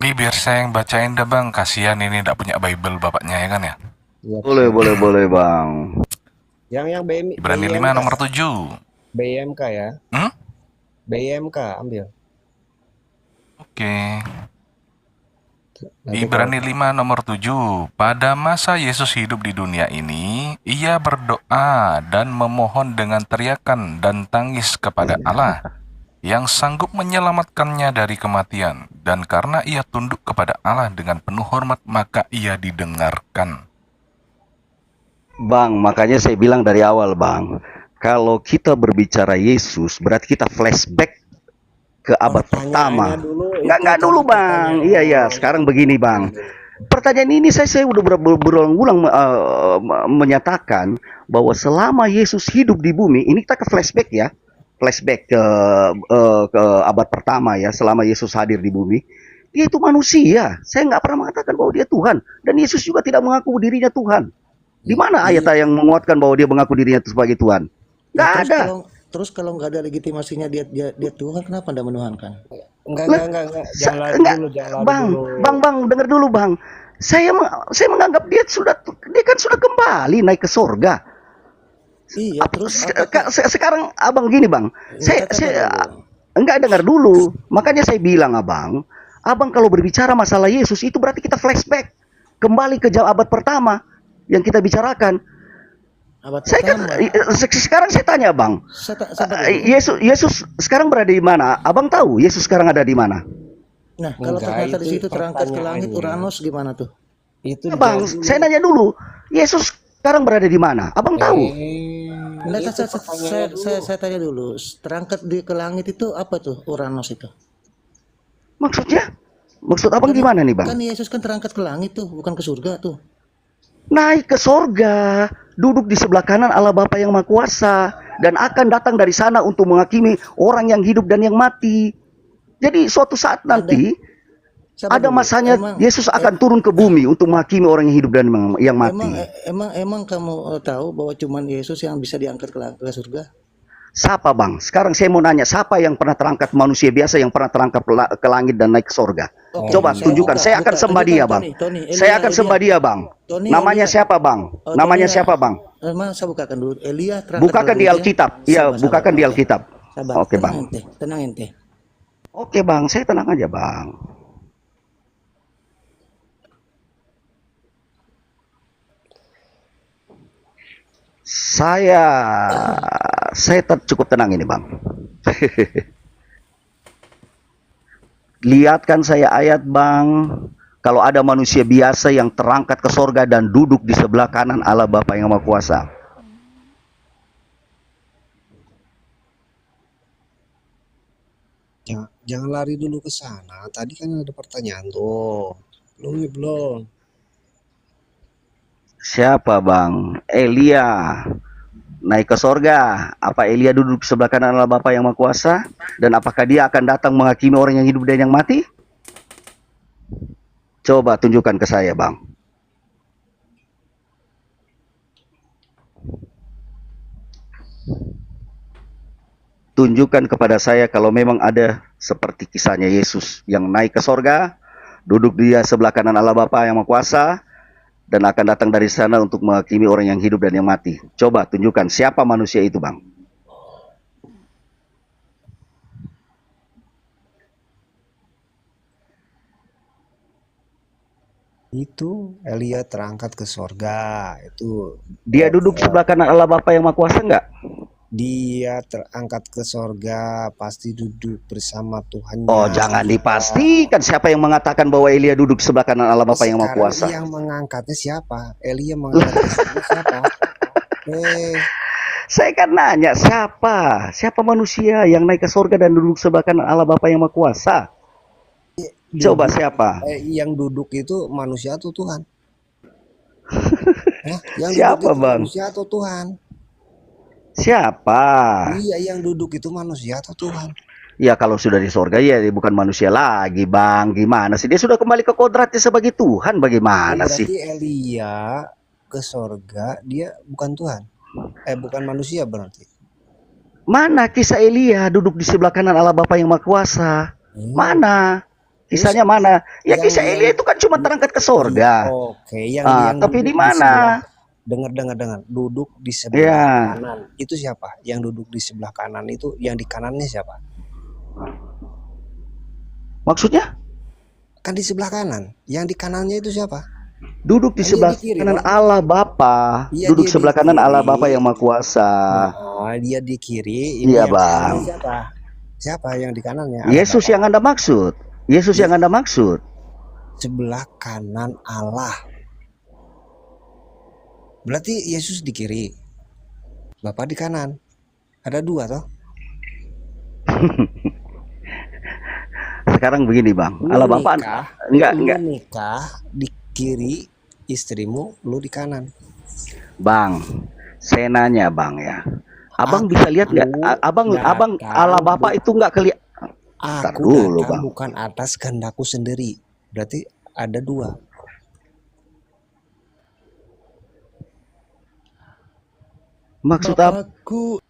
S2: Ini biar saya yang bacain dah Bang. Kasihan ini tidak punya Bible bapaknya ya kan ya.
S3: Ya,
S8: Boleh Bang.
S3: yang BM,
S2: Ibrani 5 nomor 7.
S3: BMK ya. BMK ambil.
S2: Oke.
S3: Nanti
S2: Ibrani 5 nomor 7. Pada masa Yesus hidup di dunia ini, ia berdoa dan memohon dengan teriakan dan tangis kepada Allah yang sanggup menyelamatkannya dari kematian. Dan karena ia tunduk kepada Allah dengan penuh hormat, maka ia didengarkan.
S8: Bang, makanya saya bilang dari awal Bang, kalau kita berbicara Yesus, berarti kita flashback ke abad pertama.
S3: Pertanyaannya dulu
S9: itu
S8: dulu
S9: tadi
S8: Bang. Iya iya,
S9: pertanyaan.
S8: sekarang begini Bang. Pertanyaan ini saya udah berulang-ulang menyatakan bahwa selama Yesus hidup di bumi, ini kita ke flashback ya. Flashback ke abad pertama ya, selama Yesus hadir di bumi. Dia itu manusia. Saya nggak pernah mengatakan bahwa dia Tuhan. Dan Yesus juga tidak mengaku dirinya Tuhan. Di mana ayat
S9: Iya.
S8: yang menguatkan bahwa dia mengaku dirinya sebagai Tuhan?
S9: Ya,
S8: Nggak ada.
S9: terus kalau nggak ada legitimasinya dia Tuhan, kenapa Anda menuhankan?
S3: Enggak. Jangan lari
S8: Enggak,
S3: dulu, jangan lari
S8: Bang,
S3: dulu.
S8: Bang, dengar dulu Bang. Saya menganggap dia kan sudah kembali naik ke sorga.
S9: Iya, terus apakah
S8: Sekarang Abang gini Bang,
S9: ya, kata
S8: saya
S9: dulu.
S8: enggak dengar dulu. Makanya saya bilang Abang kalau berbicara masalah Yesus itu berarti kita flashback kembali ke abad pertama yang kita bicarakan.
S9: Abad
S8: Saya kan
S9: pertama.
S8: sekarang saya tanya Bang,
S9: Sabar dulu.
S8: Yesus sekarang berada di mana? Abang tahu Yesus sekarang ada di mana?
S9: Nah, kalau
S3: Enggak,
S9: ternyata di
S3: itu
S9: situ terangkat ke langit
S3: pertanyaannya.
S9: Uranus gimana tuh?
S3: Itu
S8: Ya, Bang,
S3: dijawab dulu.
S8: saya nanya dulu. Yesus sekarang berada di mana? Abang tahu?
S9: Nah,
S3: Itu pertanyaannya dulu.
S9: saya tanya dulu, terangkat ke langit itu apa tuh Uranus itu?
S8: Maksudnya? Maksud Abang gimana nih Bang?
S9: Kan Yesus kan terangkat ke langit tuh, bukan ke surga tuh.
S8: Naik ke sorga, duduk di sebelah kanan Allah Bapa yang Maha Kuasa, dan akan datang dari sana untuk menghakimi orang yang hidup dan yang mati. Jadi suatu saat nanti
S9: Sabar
S8: ada
S9: dulu.
S8: masanya
S9: Emang-
S8: Yesus akan turun ke bumi untuk menghakimi orang yang hidup dan yang mati.
S9: Emang kamu tahu bahwa cuman Yesus yang bisa diangkat ke surga?
S8: Siapa Bang? Sekarang saya mau nanya, siapa yang pernah terangkat manusia biasa yang pernah terangkat ke langit dan naik ke sorga?
S9: Oke,
S8: Coba
S9: saya
S8: tunjukkan, saya akan sembah dia Bang.
S9: Tony,
S8: Saya akan sembah dia Bang.
S9: Tony,
S8: Namanya
S9: Elia.
S8: siapa Bang?
S9: Oh,
S8: Namanya
S9: Tony,
S8: siapa Bang?
S9: Emang saya bukakan dulu. Elia terangkat
S8: Bukakan
S9: ke
S8: di
S9: langit,
S8: Alkitab.
S9: ya?
S8: Iya,
S9: Sabar,
S8: bukakan di
S9: oke.
S8: Alkitab.
S9: Sabar,
S8: Oke Bang.
S9: tenang ente.
S8: Oke Bang, saya tenang aja Bang. Saya cukup tenang ini Bang. Lihatkan saya ayat Bang. Kalau ada manusia biasa yang terangkat ke sorga dan duduk di sebelah kanan Allah Bapa yang Maha Kuasa.
S3: Jangan lari dulu ke sana. Tadi kan ada pertanyaan tuh. Belum.
S8: Siapa Bang? Elia naik ke sorga. Apa Elia duduk di sebelah kanan Allah Bapa yang Maha Kuasa? Dan apakah dia akan datang menghakimi orang yang hidup dan yang mati? Coba tunjukkan ke saya Bang. Tunjukkan kepada saya kalau memang ada seperti kisahnya Yesus yang naik ke sorga, duduk dia sebelah kanan Allah Bapa yang Maha Kuasa, dan akan datang dari sana untuk menghakimi orang yang hidup dan yang mati. Coba tunjukkan siapa manusia itu Bang.
S3: Itu Elia terangkat ke sorga. Itu
S8: Dia duduk sebelah kanan Allah Bapa yang Maha Kuasa enggak?
S3: dia terangkat ke sorga, pasti duduk bersama Tuhannya.
S8: Oh, jangan dipastikan siapa yang mengatakan bahwa Elia duduk sebelah kanan Allah Bapa yang Maha Kuasa.
S3: Sekarang yang mengangkatnya siapa? Elia mengangkatnya siapa?
S8: Saya kan nanya siapa manusia yang naik ke sorga dan duduk sebelah kanan Allah Bapa yang Maha Kuasa? Coba siapa?
S3: Yang duduk itu manusia atau Tuhan? Yang
S8: Siapa
S3: duduk itu
S8: Bang?
S3: manusia atau Tuhan?
S8: Siapa?
S3: Iya, yang duduk itu manusia atau Tuhan?
S8: Ya kalau sudah di sorga ya dia bukan manusia lagi Bang. Gimana sih? Dia sudah kembali ke kodratnya sebagai Tuhan. Bagaimana sih?
S3: Berarti Elia ke sorga dia bukan Tuhan. Bukan manusia berarti.
S8: Mana kisah Elia duduk di sebelah kanan Allah Bapa yang Maha Kuasa? Mana? Kisahnya mana? Ya kisah Elia itu kan cuma terangkat ke sorga.
S3: Oke, yang
S8: tapi di mana?
S3: Dengar. Duduk di sebelah
S8: Ya.
S3: kanan. Itu siapa? Yang duduk di sebelah kanan itu, yang di kanannya siapa?
S8: Maksudnya?
S3: Kan di sebelah kanan. Yang di kanannya itu siapa?
S8: Duduk di sebelah kanan Allah Bapa.
S3: Iya,
S8: Duduk
S3: dia
S8: sebelah
S3: di
S8: kanan
S3: kiri.
S8: Allah Bapa yang Maha Kuasa.
S3: Dia di kiri.
S8: Iya,
S3: yang
S8: Bang.
S3: kanannya siapa? Siapa yang di kanannya?
S8: Yesus
S3: Allah
S8: yang Anda maksud. Yesus yang Anda maksud.
S3: sebelah kanan Allah. Berarti Yesus di kiri, Bapa di kanan. Ada dua toh?
S8: sekarang begini bang,
S3: Lu
S8: ala bapak
S3: nikah,
S8: enggak
S3: lu
S8: enggak
S3: nikah di kiri, istrimu lu di kanan.
S8: bang, saya nanya bang ya, abang bisa lihat nggak? Abang ala
S3: datang
S8: bapak itu nggak kelihatan. Ntar
S3: Aku
S8: dulu
S3: datang
S8: bang,
S3: bukan atas kehendakku sendiri. Berarti ada dua.
S8: maksud apa?
S3: Bapakku